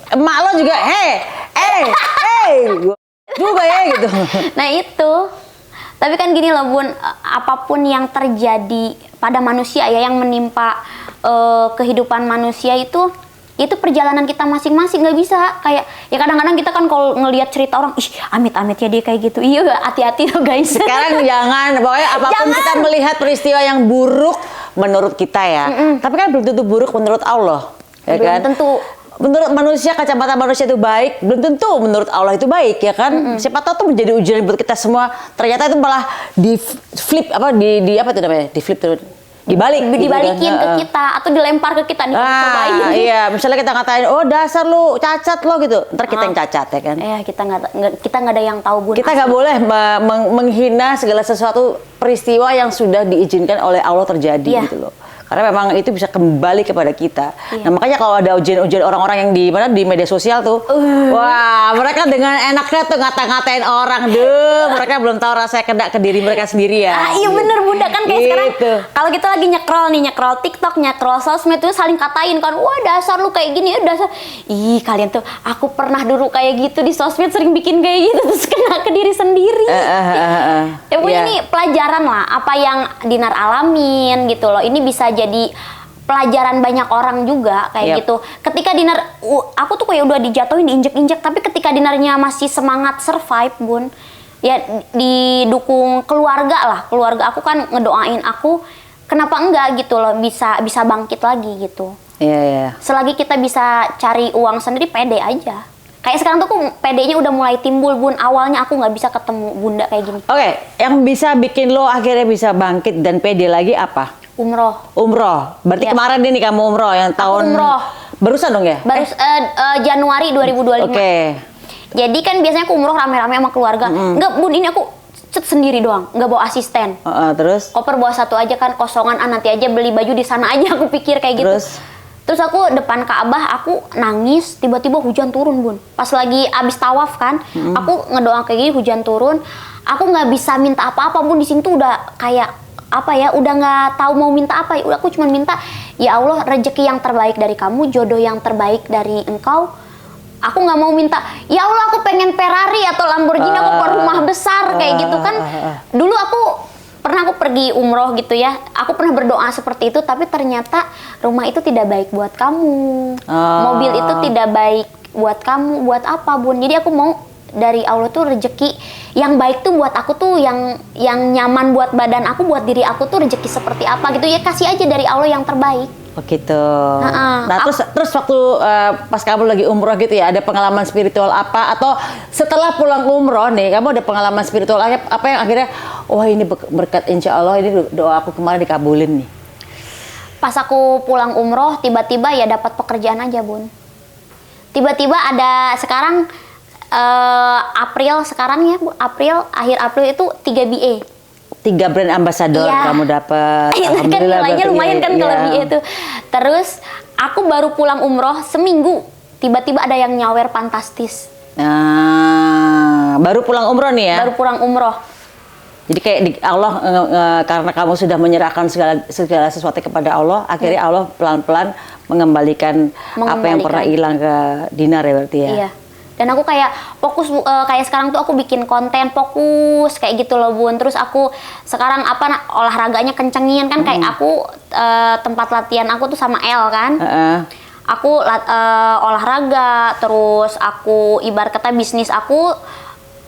Speaker 2: emak lo juga, juga ya gitu.
Speaker 1: Nah itu. Tapi kan gini loh bun, apapun yang terjadi pada manusia ya, yang menimpa kehidupan manusia itu perjalanan kita masing-masing. Nggak bisa kayak ya kadang-kadang kita kan kalau ngelihat cerita orang, ih amit-amit ya dia kayak gitu. Iya hati-hati loh guys. Sekarang
Speaker 2: Jangan, pokoknya apapun kita melihat peristiwa yang buruk menurut kita ya, tapi kan belum tentu buruk menurut Allah, ya
Speaker 1: belum
Speaker 2: kan?
Speaker 1: tentu.
Speaker 2: Menurut manusia, kacamata manusia itu baik, belum tentu menurut Allah itu baik, ya kan? Siapa tahu tuh menjadi ujian buat kita semua. Ternyata itu malah di flip
Speaker 1: dibalikin ke kita atau dilempar ke kita nih.
Speaker 2: Iya, misalnya kita ngatain, oh dasar lu cacat lo gitu, ntar kita yang cacat ya kan?
Speaker 1: Iya, kita nggak ada yang tahu bun.
Speaker 2: Kita nggak boleh menghina segala sesuatu peristiwa yang sudah diizinkan oleh Allah terjadi gitu loh. Karena memang itu bisa kembali kepada kita. Nah makanya kalau ada ujian-ujian orang-orang yang di media sosial tuh, wah mereka dengan enaknya tuh ngata-ngatain orang, mereka belum tahu rasanya kena ke diri mereka sendiri ya.
Speaker 1: Iya bener bunda, kan kayak
Speaker 2: gitu.
Speaker 1: Sekarang kalau kita lagi nyekrol TikTok, nyekrol sosmed tuh saling katain kan, wah dasar lu kayak gini, dasar. Ih kalian tuh, aku pernah dulu kayak gitu di sosmed, sering bikin kayak gitu terus kena ke diri sendiri. Ya pokoknya ini pelajaran lah, apa yang Dinar alamin gitu loh. Ini bisa jadi pelajaran banyak orang juga kayak gitu. Ketika Dinar, aku tuh kayak udah dijatuhin, diinjek-injek, tapi ketika Dinarnya masih semangat survive bun, ya didukung keluarga lah. Keluarga aku kan ngedoain aku, kenapa enggak gitu loh, bisa bangkit lagi gitu.
Speaker 2: Iya.
Speaker 1: Selagi kita bisa cari uang sendiri, pede aja. Kayak sekarang tuh aku pedenya udah mulai timbul bun. Awalnya aku nggak bisa ketemu bunda kayak gini.
Speaker 2: Oke, yang bisa bikin lo akhirnya bisa bangkit dan pede lagi apa?
Speaker 1: Umroh.
Speaker 2: Berarti kemarin nih kamu umroh yang tahun
Speaker 1: umroh.
Speaker 2: Barusan dong ya?
Speaker 1: Januari 2025.
Speaker 2: Oke.
Speaker 1: Jadi kan biasanya aku umroh rame-rame sama keluarga. Enggak bun, ini aku sendiri doang, nggak bawa asisten.
Speaker 2: Terus?
Speaker 1: Koper bawa satu aja kan, kosongan, nanti aja beli baju di sana aja, aku pikir kayak gitu. Terus aku depan Ka'bah, aku nangis, tiba-tiba hujan turun bun. Pas lagi abis tawaf kan, aku ngedoa kayak gini, hujan turun. Aku nggak bisa minta apa-apa bun, di sini tuh udah kayak udah nggak tahu mau minta apa. Udah aku cuma minta, ya Allah rezeki yang terbaik dari kamu, jodoh yang terbaik dari engkau. Aku nggak mau minta, ya Allah aku pengen Ferrari atau Lamborghini, aku pengen rumah besar kayak gitu kan. Dulu aku pergi umroh gitu ya, aku pernah berdoa seperti itu, tapi ternyata rumah itu tidak baik buat kamu, mobil itu tidak baik buat kamu, buat apa bun? Jadi aku mau dari Allah tuh rezeki yang baik tuh buat aku tuh, yang nyaman buat badan aku, buat diri aku tuh rezeki seperti apa gitu ya, kasih aja dari Allah yang terbaik.
Speaker 2: Begitu. Nah, terus waktu pas kamu lagi umroh gitu ya, ada pengalaman spiritual apa? Atau setelah pulang umroh nih, kamu ada pengalaman spiritual apa yang akhirnya, wah ini berkat insya Allah ini doa aku kemarin dikabulin nih.
Speaker 1: Pas aku pulang umroh, tiba-tiba ya dapat pekerjaan aja, Bun. Tiba-tiba ada sekarang April sekarang ya, Bu. Akhir April itu 3 BA.
Speaker 2: 3 brand ambassador kamu dapat.
Speaker 1: Kan nilainya lumayan kan kalau BA itu. Terus aku baru pulang umroh seminggu, tiba-tiba ada yang nyawer fantastis.
Speaker 2: Nah, baru pulang umroh nih ya?
Speaker 1: Baru pulang umroh.
Speaker 2: Jadi kayak Allah karena kamu sudah menyerahkan segala sesuatu kepada Allah, akhirnya Allah pelan-pelan mengembalikan apa yang pernah hilang ke Dinar ya berarti ya?
Speaker 1: Iya. Dan aku kayak fokus, kayak sekarang tuh aku bikin konten fokus kayak gitu loh, Bun. Terus aku sekarang olahraganya kencengin kan, kayak aku tempat latihan aku tuh sama El kan. Aku olahraga, terus aku ibarat kata bisnis aku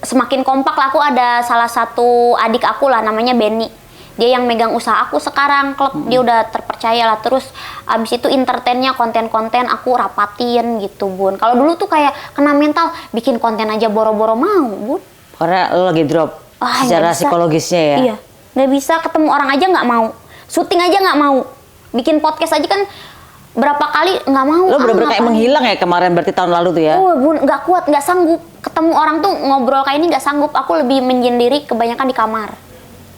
Speaker 1: semakin kompak lah. Aku ada salah satu adik aku lah, namanya Benny. Dia yang megang usaha aku sekarang, klub. Dia udah terpercaya lah. Terus abis itu entertainnya, konten-konten aku rapatin gitu, Bun. Kalau dulu tuh kayak kena mental, bikin konten aja boro-boro mau, Bun.
Speaker 2: Karena lo lagi drop secara psikologisnya ya?
Speaker 1: Iya, nggak bisa ketemu orang aja nggak mau. Syuting aja nggak mau. Bikin podcast aja kan berapa kali nggak mau.
Speaker 2: Lo bener-bener kayak menghilang ya kemarin berarti tahun lalu tuh ya?
Speaker 1: Oh, Bun, nggak kuat, nggak sanggup. Ketemu orang tuh ngobrol kayak ini nggak sanggup. Aku lebih menyendiri kebanyakan di kamar.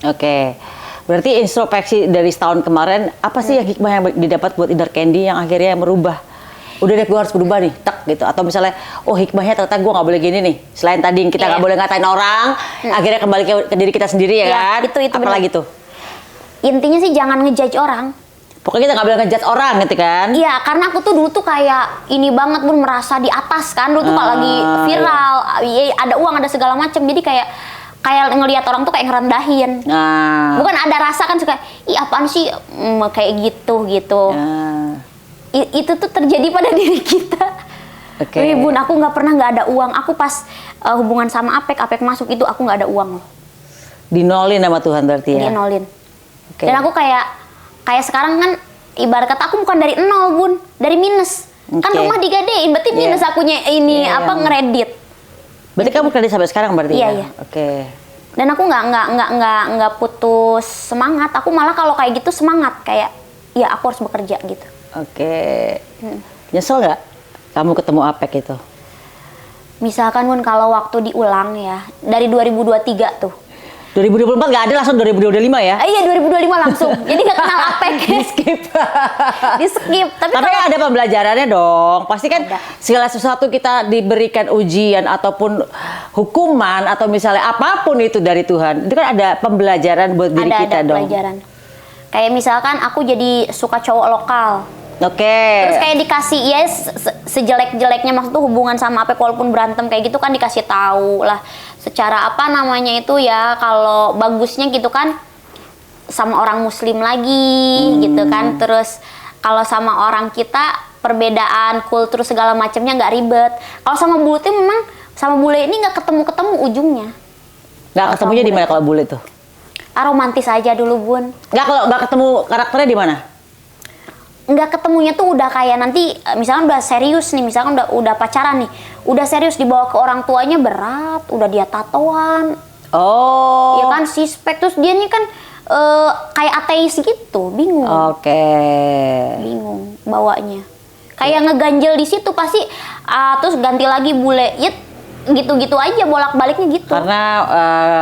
Speaker 2: Oke. Berarti introspeksi dari setahun kemarin, apa sih yang hikmah yang didapat buat Inner Candy yang akhirnya merubah? Udah deh, gue harus berubah nih, tak gitu. Atau misalnya, oh hikmahnya ternyata gue nggak boleh gini nih. Selain tadi kita nggak boleh ngatain orang, akhirnya kembali ke diri kita sendiri ya kan?
Speaker 1: Itu
Speaker 2: apalagi tuh?
Speaker 1: Intinya sih jangan ngejudge orang.
Speaker 2: Pokoknya kita nggak boleh ngejudge orang gitu kan?
Speaker 1: Iya, karena aku tuh dulu tuh kayak ini banget, Bun, merasa di atas kan. Dulu tuh kalau lagi viral, ada uang, ada segala macam. Jadi kayak ngelihat orang tuh kayak ngerendahin. Bukan ada rasa kan suka, ih apaan sih kayak gitu. Itu tuh terjadi pada diri kita. Wih, Bun, aku nggak pernah nggak ada uang. Aku pas hubungan sama Apek masuk itu aku nggak ada uang loh.
Speaker 2: Dinolin sama Tuhan berarti ya?
Speaker 1: Dinolin. Dan aku kayak sekarang kan ibarat kata aku bukan dari nol, Bun, dari minus. Kan rumah digadein, berarti minus akunya ini ngeredit.
Speaker 2: Berarti kamu kredit sampai sekarang berarti ya?
Speaker 1: Iya.
Speaker 2: Oke.
Speaker 1: Dan aku nggak putus semangat. Aku malah kalau kayak gitu semangat, kayak ya aku harus bekerja gitu.
Speaker 2: Oke. Nyesel nggak kamu ketemu Apek itu?
Speaker 1: Misalkan, Bun, kalau waktu diulang ya dari 2023 tuh.
Speaker 2: 2024 nggak ada, langsung 2025 ya?
Speaker 1: Iya, 2025 langsung. Jadi nggak kenal Apek. Di skip. Tapi
Speaker 2: ada pembelajarannya dong. Pasti kan segala sesuatu kita diberikan ujian ataupun hukuman atau misalnya apapun itu dari Tuhan. Itu kan ada pembelajaran buat diri kita dong. Ada pembelajaran.
Speaker 1: Kayak misalkan aku jadi suka cowok lokal. Terus kayak dikasih ya sejelek-jeleknya, maksud tuh hubungan sama Apek walaupun berantem kayak gitu kan dikasih tahu lah secara apa namanya itu ya, kalau bagusnya gitu kan sama orang muslim lagi gitu kan. Terus kalau sama orang kita perbedaan kultur segala macamnya nggak ribet. Kalau sama bule tuh memang sama bule ini nggak ketemu ujungnya.
Speaker 2: Nggak ketemunya di mana kalau bule tuh?
Speaker 1: Romantis aja dulu, Bun.
Speaker 2: Nggak ketemu karakternya di mana?
Speaker 1: Nggak ketemunya tuh udah kayak nanti misalkan udah serius nih, misalkan udah pacaran nih, udah serius dibawa ke orang tuanya berat, udah dia tatoan, ya kan sispek, terus dia nih kan kayak ateis gitu, bingung. Bingung bawanya, kayak ngeganjel di situ pasti, terus ganti lagi bule, ya gitu-gitu aja bolak-baliknya gitu.
Speaker 2: Karena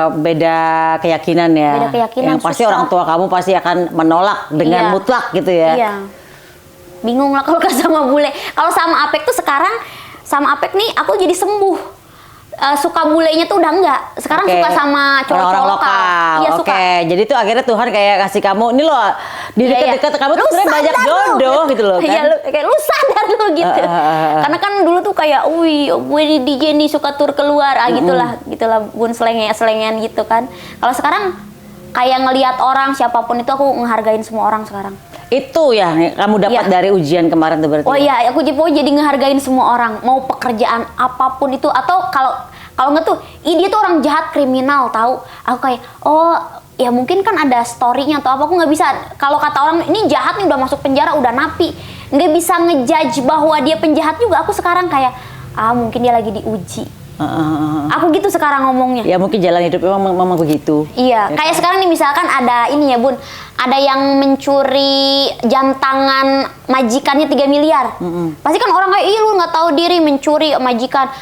Speaker 2: beda keyakinan ya.
Speaker 1: Beda keyakinan.
Speaker 2: Yang pasti orang tua kamu pasti akan menolak dengan mutlak gitu ya.
Speaker 1: Iya. Bingung lah kalau sama bule. Kalau sama Apek tuh sekarang sama Apek nih aku jadi sembuh. Suka bulenya tuh udah enggak. Sekarang suka sama cowok-cowok lokal. Iya, suka.
Speaker 2: Jadi tuh akhirnya Tuhan kayak kasih kamu, ini loh di dekat-dekat kamu tuh sebenarnya banyak jodoh gitu loh kan.
Speaker 1: Iya, kayak lu sadar lu gitu. Karena kan dulu tuh kayak, wih, gue di DJ nih suka tur keluar, gitulah Bun, selengean gitu kan. Kalau sekarang kayak ngelihat orang siapapun itu aku ngehargain semua orang sekarang.
Speaker 2: Itu ya kamu dapat dari ujian kemarin tuh berarti.
Speaker 1: Oh iya, aku jadi ngehargain semua orang, mau pekerjaan apapun itu, atau kalau nggak tuh, dia tuh orang jahat kriminal tahu. Aku kayak, oh ya mungkin kan ada story-nya atau apa, aku nggak bisa, kalau kata orang ini jahat nih udah masuk penjara udah napi, nggak bisa ngejudge bahwa dia penjahat juga. Aku sekarang kayak mungkin dia lagi diuji. Aku gitu sekarang ngomongnya.
Speaker 2: Ya mungkin jalan hidup memang begitu.
Speaker 1: Iya,
Speaker 2: ya,
Speaker 1: kayak
Speaker 2: kan?
Speaker 1: sekarang nih misalkan ada ini ya Bun, ada yang mencuri jam tangan majikannya 3 miliar. Pasti kan orang kayak, ih lu nggak tahu diri mencuri majikan.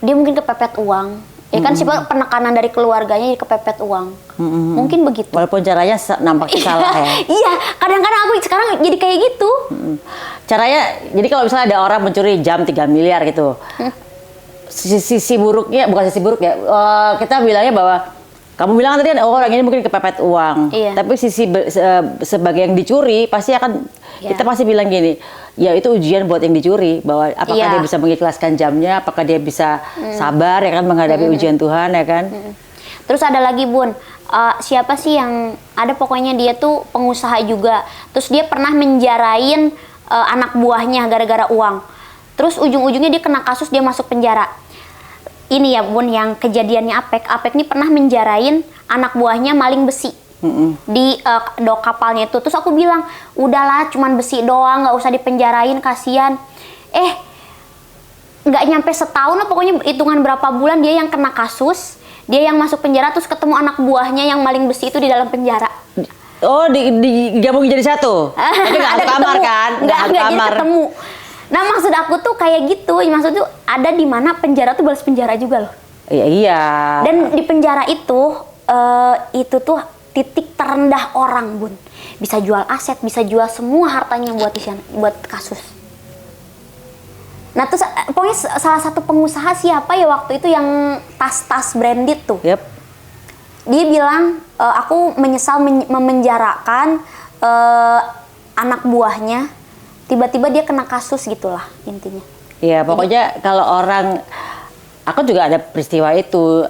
Speaker 1: Dia mungkin kepepet uang. Ya kan sifat penekanan dari keluarganya jadi kepepet uang. Mungkin begitu.
Speaker 2: Walaupun caranya nampaknya salah ya.
Speaker 1: Iya, kadang-kadang aku sekarang jadi kayak gitu.
Speaker 2: Caranya, jadi kalau misalnya ada orang mencuri jam 3 miliar gitu. Sisi buruknya, bukan sisi buruk ya, kita bilangnya bahwa kamu bilang tadi kan orang ini mungkin kepepet uang, tapi sebagai yang dicuri pasti akan kita pasti bilang gini, ya itu ujian buat yang dicuri, bahwa apakah dia bisa mengikhlaskan jamnya, apakah dia bisa sabar ya kan menghadapi ujian Tuhan ya kan.
Speaker 1: Terus ada lagi Bun, siapa sih yang ada pokoknya dia tuh pengusaha juga, terus dia pernah menjarain anak buahnya gara-gara uang, terus ujung-ujungnya dia kena kasus, dia masuk penjara. Ini ya Bun, yang kejadiannya Apek ini pernah menjarain anak buahnya maling besi di dok kapalnya itu. Terus aku bilang, udahlah cuman besi doang, nggak usah dipenjarain, kasihan. Nggak nyampe setahun lah, pokoknya hitungan berapa bulan dia yang kena kasus, dia yang masuk penjara, terus ketemu anak buahnya yang maling besi itu di dalam penjara.
Speaker 2: Oh, digabungin jadi satu? Tapi nggak ada kamar kan?
Speaker 1: Nggak jadi ketemu. Nah maksud aku tuh kayak gitu, maksud tuh ada di mana penjara tuh balas penjara juga loh.
Speaker 2: Iya.
Speaker 1: Dan di penjara itu tuh titik terendah orang Bun. Bisa jual aset, bisa jual semua hartanya buat kasus. Nah terus pokoknya salah satu pengusaha siapa ya waktu itu yang tas-tas branded tuh.
Speaker 2: Yep.
Speaker 1: Dia bilang, aku menyesal memenjarakan anak buahnya. Tiba-tiba dia kena kasus gitulah intinya.
Speaker 2: Iya, pokoknya kalau orang, aku juga ada peristiwa itu.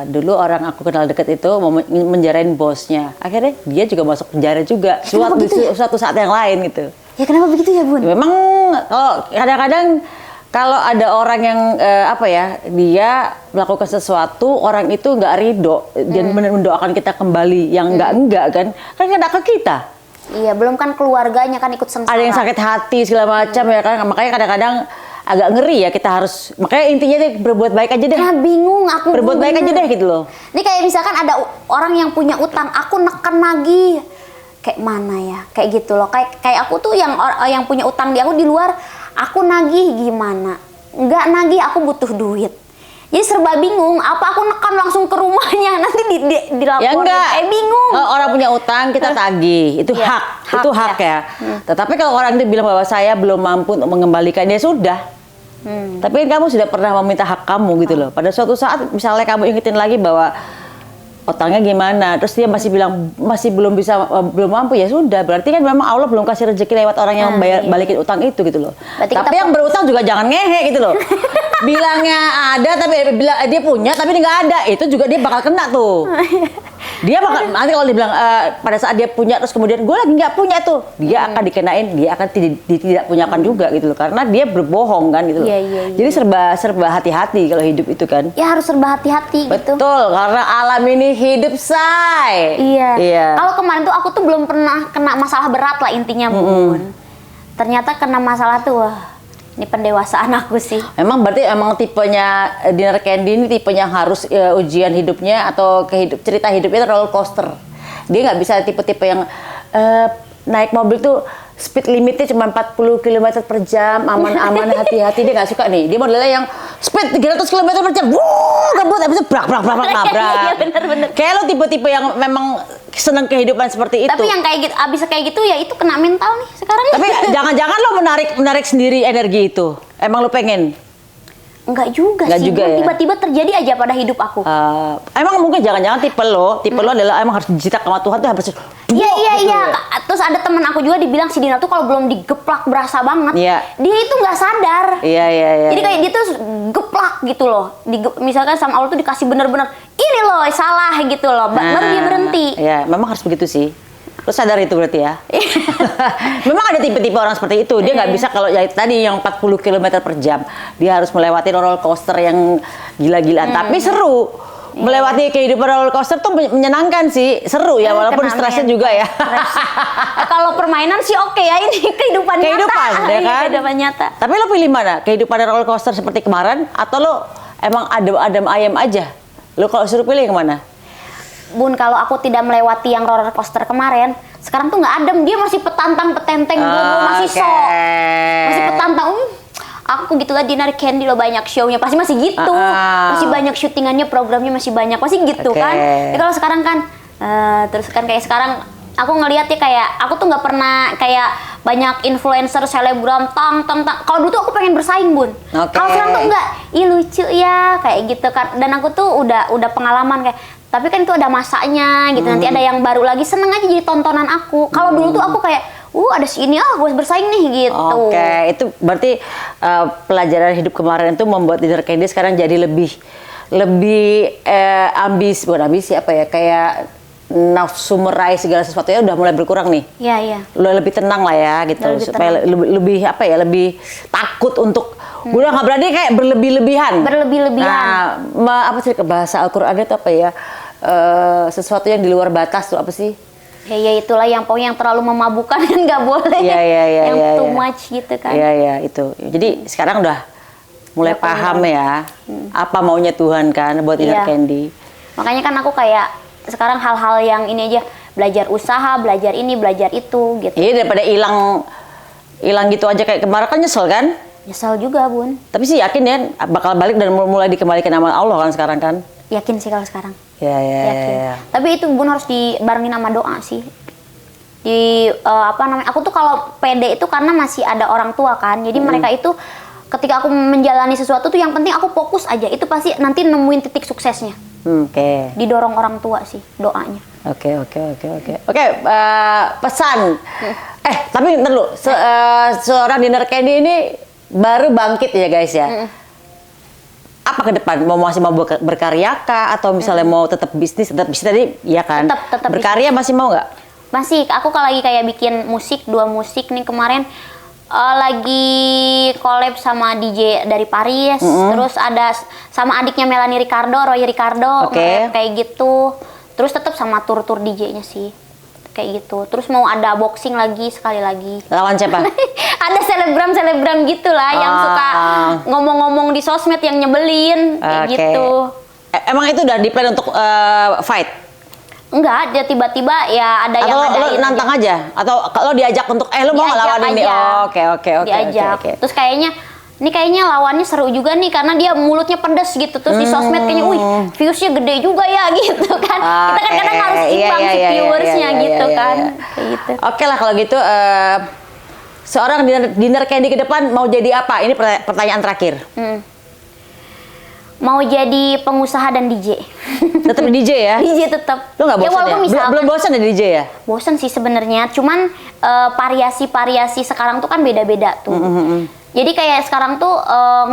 Speaker 2: Dulu orang aku kenal deket itu mau menjarain bosnya. Akhirnya dia juga masuk penjara juga. Suatu saat yang lain gitu.
Speaker 1: Ya kenapa begitu ya Bun?
Speaker 2: Memang kalau kadang-kadang kalau ada orang yang dia melakukan sesuatu, orang itu nggak ridho dan mendoakan kita kembali yang enggak kan kena ke kita.
Speaker 1: Iya, belum kan keluarganya kan ikut sengsara.
Speaker 2: Ada yang sakit hati segala macam ya kan, makanya kadang-kadang agak ngeri ya kita harus, makanya intinya deh berbuat baik aja deh.
Speaker 1: Nah bingung aku.
Speaker 2: Berbuat baik aja deh gitu loh.
Speaker 1: Ini kayak misalkan ada orang yang punya utang, aku neken lagi. Kayak mana ya? Kayak gitu loh. Kayak aku tuh yang punya utang di aku di luar, aku nagih gimana? Enggak nagih, aku butuh duit. Jadi serba bingung, apa aku nekan langsung ke rumahnya, nanti dilaporin.
Speaker 2: Ya enggak,
Speaker 1: bingung.
Speaker 2: Kalau orang punya utang kita tagih, itu hak ya. Tetapi kalau orang itu bilang bahwa saya belum mampu untuk mengembalikan, ya sudah. Tapi kamu sudah pernah meminta hak kamu gitu loh. Pada suatu saat misalnya kamu ingetin lagi bahwa utangnya gimana, terus dia masih bilang masih belum mampu, ya sudah, berarti kan memang Allah belum kasih rezeki lewat orang yang balikin utang itu gitu loh. Berarti tapi yang berutang juga jangan ngehe gitu loh. Bilangnya ada tapi dia punya tapi nggak ada, itu juga dia bakal kena tuh. Dia bakal nanti kalau dibilang pada saat dia punya terus kemudian gue lagi nggak punya tuh, dia akan dikenain, dia akan tidak punyakan juga gitu loh, karena dia berbohong kan gitu loh. Jadi serba hati-hati kalau hidup itu kan. Ya
Speaker 1: harus serba hati-hati gitu.
Speaker 2: Betul, karena alam ini hidup say.
Speaker 1: Iya. Kalau kemarin tuh aku tuh belum pernah kena masalah berat lah intinya Bun. Ternyata kena masalah tuh, wah, ini pendewasaan aku sih. Berarti
Speaker 2: tipenya Dinar Candy ini tipenya harus ujian hidupnya atau cerita hidupnya itu roller coaster. Dia nggak bisa tipe-tipe yang naik mobil tuh speed limitnya cuma 40 km per jam, aman-aman, hati-hati. Dia nggak suka nih. Dia modelnya yang speed 300 km per jam. Gabut, habis itu brak, nabrak.
Speaker 1: Iya bener.
Speaker 2: Kayak lo tipe-tipe yang memang seneng kehidupan seperti itu.
Speaker 1: Tapi yang kayak gitu, abis kayak gitu ya itu kena mental nih sekarang.
Speaker 2: Tapi jangan-jangan lo menarik sendiri energi itu. Emang lo pengen?
Speaker 1: Enggak juga sih,
Speaker 2: ya?
Speaker 1: Tiba-tiba terjadi aja pada hidup aku.
Speaker 2: Emang mungkin jangan-jangan tipe lo adalah emang harus dijitak sama Tuhan tuh harus.
Speaker 1: Iya. Terus ada temen aku juga dibilang si Dina tuh kalau belum digeplak berasa banget.
Speaker 2: Iya.
Speaker 1: Dia itu nggak sadar.
Speaker 2: Iya.
Speaker 1: Jadi kayak dia tuh geplak gitu loh. Misalkan sama Allah tuh dikasih bener-bener ini loh salah gitu loh. Baru dia berhenti.
Speaker 2: Iya, memang harus begitu sih. Lo sadar itu berarti ya? Memang ada tipe-tipe orang seperti itu. Dia nggak bisa kalau ya tadi yang 40 km per jam. Dia harus melewati roller coaster yang gila-gilaan. Tapi seru. melewati kehidupan roller coaster tuh menyenangkan sih, seru ya, walaupun stresnya juga ya.
Speaker 1: Kalau permainan sih oke ya, ini kehidupan
Speaker 2: ya kan?
Speaker 1: Kehidupan nyata.
Speaker 2: Tapi lo pilih mana? Kehidupan roller coaster seperti kemarin, atau lo emang adem ayam aja? Lo kalau suruh pilih yang mana?
Speaker 1: Bun, kalau aku tidak melewati yang roller coaster kemarin, sekarang tuh nggak adem, dia masih petantang-petenteng dulu, masih sok, masih petantang. Aku gitulah Dinar Candy lo, banyak show-nya pasti masih gitu, masih banyak syutingannya, programnya masih banyak, pasti gitu kan. Tapi kalau sekarang kan, terus kan kayak sekarang aku ngeliat ya kayak aku tuh nggak pernah kayak banyak influencer selebgram tang. Kalau dulu tuh aku pengen bersaing, Bun. Kalau sekarang tuh enggak, ih lucu ya kayak gitu kan. Dan aku tuh udah pengalaman kayak, tapi kan itu ada masanya gitu. Nanti ada yang baru lagi, seneng aja jadi tontonan aku. Kalau dulu tuh aku kayak ada si ini, gue bersaing nih gitu.
Speaker 2: Oke, itu berarti pelajaran hidup kemarin itu membuat Dinar Candy sekarang jadi lebih bukan ambisi apa ya, kayak nafsu meraih segala sesuatunya udah mulai berkurang nih.
Speaker 1: Iya.
Speaker 2: Lebih tenang lah ya gitu, supaya lebih apa ya, lebih takut untuk udah nggak berani kayak berlebihan. Nah, apa sih bahasa Al-Qur'an itu apa ya? Sesuatu yang di luar batas tuh apa sih?
Speaker 1: Ya itulah yang pokoknya yang terlalu memabukkan kan nggak boleh. Yang too much gitu kan.
Speaker 2: Iya, itu. Jadi sekarang udah mulai paham ya apa maunya Tuhan kan buat Dinar Candy.
Speaker 1: Makanya kan aku kayak sekarang hal-hal yang ini aja, belajar usaha, belajar ini, belajar itu gitu.
Speaker 2: Iya, daripada hilang gitu aja kayak kemarin kan nyesel kan?
Speaker 1: Nyesel juga, Bun.
Speaker 2: Tapi sih yakin ya bakal balik dan mulai dikembalikan sama Allah kan sekarang kan?
Speaker 1: Yakin sih kalau sekarang.
Speaker 2: Ya.
Speaker 1: Tapi itu, Bun, harus dibarengin sama doa sih. Aku tuh kalau pede itu karena masih ada orang tua kan. Jadi mereka itu ketika aku menjalani sesuatu tuh yang penting aku fokus aja. Itu pasti nanti nemuin titik suksesnya. Didorong orang tua sih doanya.
Speaker 2: Oke, pesan. Tapi ntar dulu, seorang Dinar Candy ini baru bangkit ya guys ya. Apa ke depan? Masih mau berkarya kah? Atau misalnya mau tetap bisnis tadi ya kan?
Speaker 1: Tetap
Speaker 2: berkarya bisnis. Masih mau nggak?
Speaker 1: Masih. Aku kalau lagi kayak bikin musik, 2 musik nih kemarin. Lagi collab sama DJ dari Paris, terus ada sama adiknya Melanie Ricardo, Roy Ricardo, kayak gitu. Terus tetap sama tur-tur DJ-nya sih, kayak gitu. Terus mau ada boxing lagi sekali lagi.
Speaker 2: Lawan siapa?
Speaker 1: Ada selebgram gitulah yang suka ngomong-ngomong di sosmed yang nyebelin, kayak gitu.
Speaker 2: Emang itu udah di plan untuk fight?
Speaker 1: Enggak, dia tiba-tiba ya ada yang ada.
Speaker 2: Atau lo nantang aja? Atau kalau diajak untuk lo mau lawan ini? Oke.
Speaker 1: Diajak. Terus kayaknya lawannya seru juga nih karena dia mulutnya pedes gitu. Terus di sosmed kayaknya, viewsnya gede juga ya gitu kan. Kita kan kadang harus imbang si viewersnya gitu kan. Kayak gitu. Oke
Speaker 2: lah kalau gitu, seorang Dinar Candy ke depan mau jadi apa? Ini pertanyaan terakhir.
Speaker 1: Mau jadi pengusaha dan DJ.
Speaker 2: Tetap DJ ya?
Speaker 1: DJ tetap.
Speaker 2: Lo nggak bosan ya? Belum bosan ya DJ ya?
Speaker 1: Bosan sih sebenarnya. Cuman variasi sekarang tuh kan beda-beda tuh. Jadi kayak sekarang tuh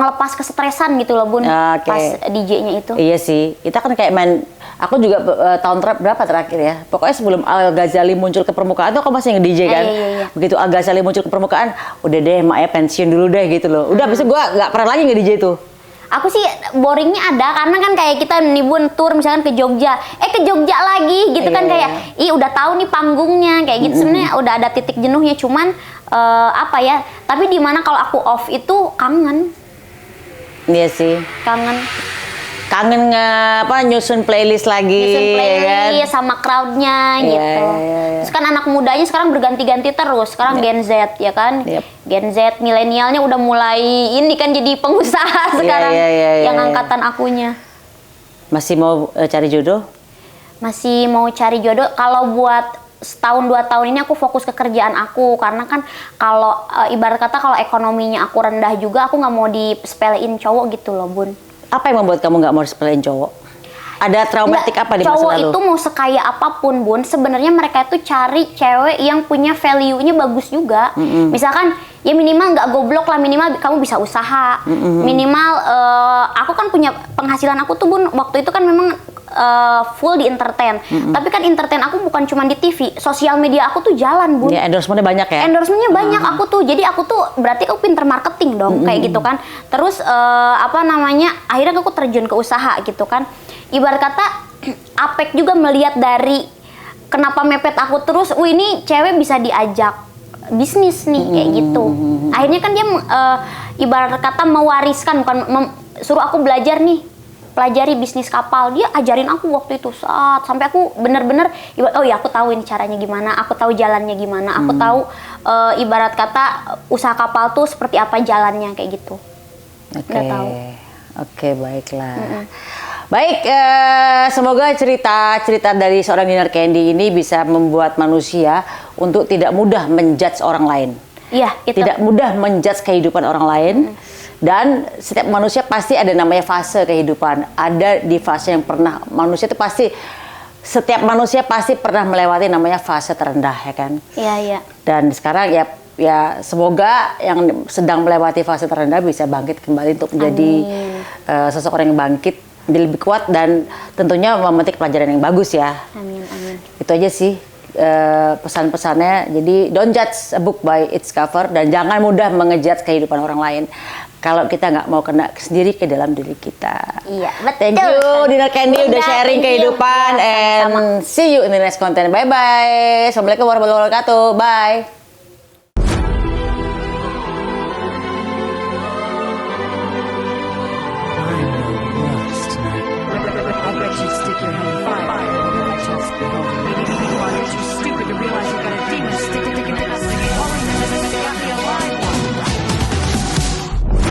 Speaker 1: ngelepas kesetresan gitu loh, Bun. Pas DJ-nya itu.
Speaker 2: Iya sih. Kita kan kayak main. Aku juga tahun berapa terakhir ya? Pokoknya sebelum Al Ghazali muncul ke permukaan tuh aku masih nge-DJ kan.
Speaker 1: Iya.
Speaker 2: Begitu Al Ghazali muncul ke permukaan, udah deh mak ya pensiun dulu deh gitu loh. Udah abis itu gue nggak pernah lagi nge-DJ tuh.
Speaker 1: Aku sih boringnya ada karena kan kayak kita nih, Bun, tour misalkan ke Jogja, ke Jogja lagi gitu kan kayak, udah tahu nih panggungnya kayak gitu. Sebenarnya udah ada titik jenuhnya, cuman tapi di mana kalau aku off itu kangen.
Speaker 2: Iya sih. Kangen nyusun playlist lagi.
Speaker 1: Ya kan? Sama crowdnya gitu. Terus kan anak mudanya sekarang berganti-ganti terus. Sekarang Gen Z ya kan. Gen Z milenialnya udah mulai ini kan jadi pengusaha sekarang. Yang angkatan akunya.
Speaker 2: Masih mau cari jodoh?
Speaker 1: Masih mau cari jodoh. Kalau buat setahun 2 tahun ini aku fokus ke kerjaan aku, karena kan kalau ibarat kata kalau ekonominya aku rendah juga, aku nggak mau disepelein cowok gitu loh, Bun.
Speaker 2: Apa yang membuat kamu nggak mau disepelein cowok? Ada traumatik apa di masa lalu?
Speaker 1: Cowok itu mau sekaya apapun, Bun, sebenarnya mereka itu cari cewek yang punya value-nya bagus juga. Misalkan ya minimal nggak goblok lah, minimal kamu bisa usaha. Minimal aku kan punya penghasilan aku tuh, Bun, waktu itu kan memang full di entertain. Tapi kan entertain aku bukan cuma di TV, sosial media aku tuh jalan, Bun.
Speaker 2: Ya, endorsementnya banyak ya?
Speaker 1: Endorsementnya banyak aku tuh. Jadi aku tuh berarti aku pinter marketing dong, kayak gitu kan. Terus akhirnya aku terjun ke usaha gitu kan. ibarat kata Apek juga melihat dari kenapa mepet aku terus, ini cewek bisa diajak bisnis nih kayak gitu. Akhirnya kan dia ibarat kata mewariskan, bukan suruh aku belajar nih, pelajari bisnis kapal. Dia ajarin aku waktu itu sampai aku bener-bener oh ya aku tahu ini caranya gimana, aku tahu jalannya gimana, aku tahu ibarat kata usaha kapal tuh seperti apa jalannya kayak gitu. Nggak tahu.
Speaker 2: Oke, baiklah. Baik, semoga cerita dari seorang Dinar Candy ini bisa membuat manusia untuk tidak mudah menjudge orang lain.
Speaker 1: Iya, gitu.
Speaker 2: Tidak mudah menjudge kehidupan orang lain. Dan setiap manusia pasti ada namanya fase kehidupan. Ada di fase yang pernah manusia itu pasti, setiap manusia pasti pernah melewati namanya fase terendah, ya kan?
Speaker 1: Iya, iya.
Speaker 2: Dan sekarang ya semoga yang sedang melewati fase terendah bisa bangkit kembali untuk menjadi seseorang yang bangkit, menjadi lebih kuat dan tentunya memetik pelajaran yang bagus ya.
Speaker 1: Amin, amin.
Speaker 2: Itu aja sih pesan-pesannya. Jadi don't judge a book by its cover dan jangan mudah mengejudge kehidupan orang lain kalau kita nggak mau kena sendiri ke dalam diri kita.
Speaker 1: Iya, betul.
Speaker 2: Thank you Dinar Candy udah sharing
Speaker 1: thank you.
Speaker 2: kehidupan and see you in the next content. Bye bye. Assalamualaikum warahmatullahi wabarakatuh. Bye.
Speaker 3: I bet you stick your hand in fire. I just behold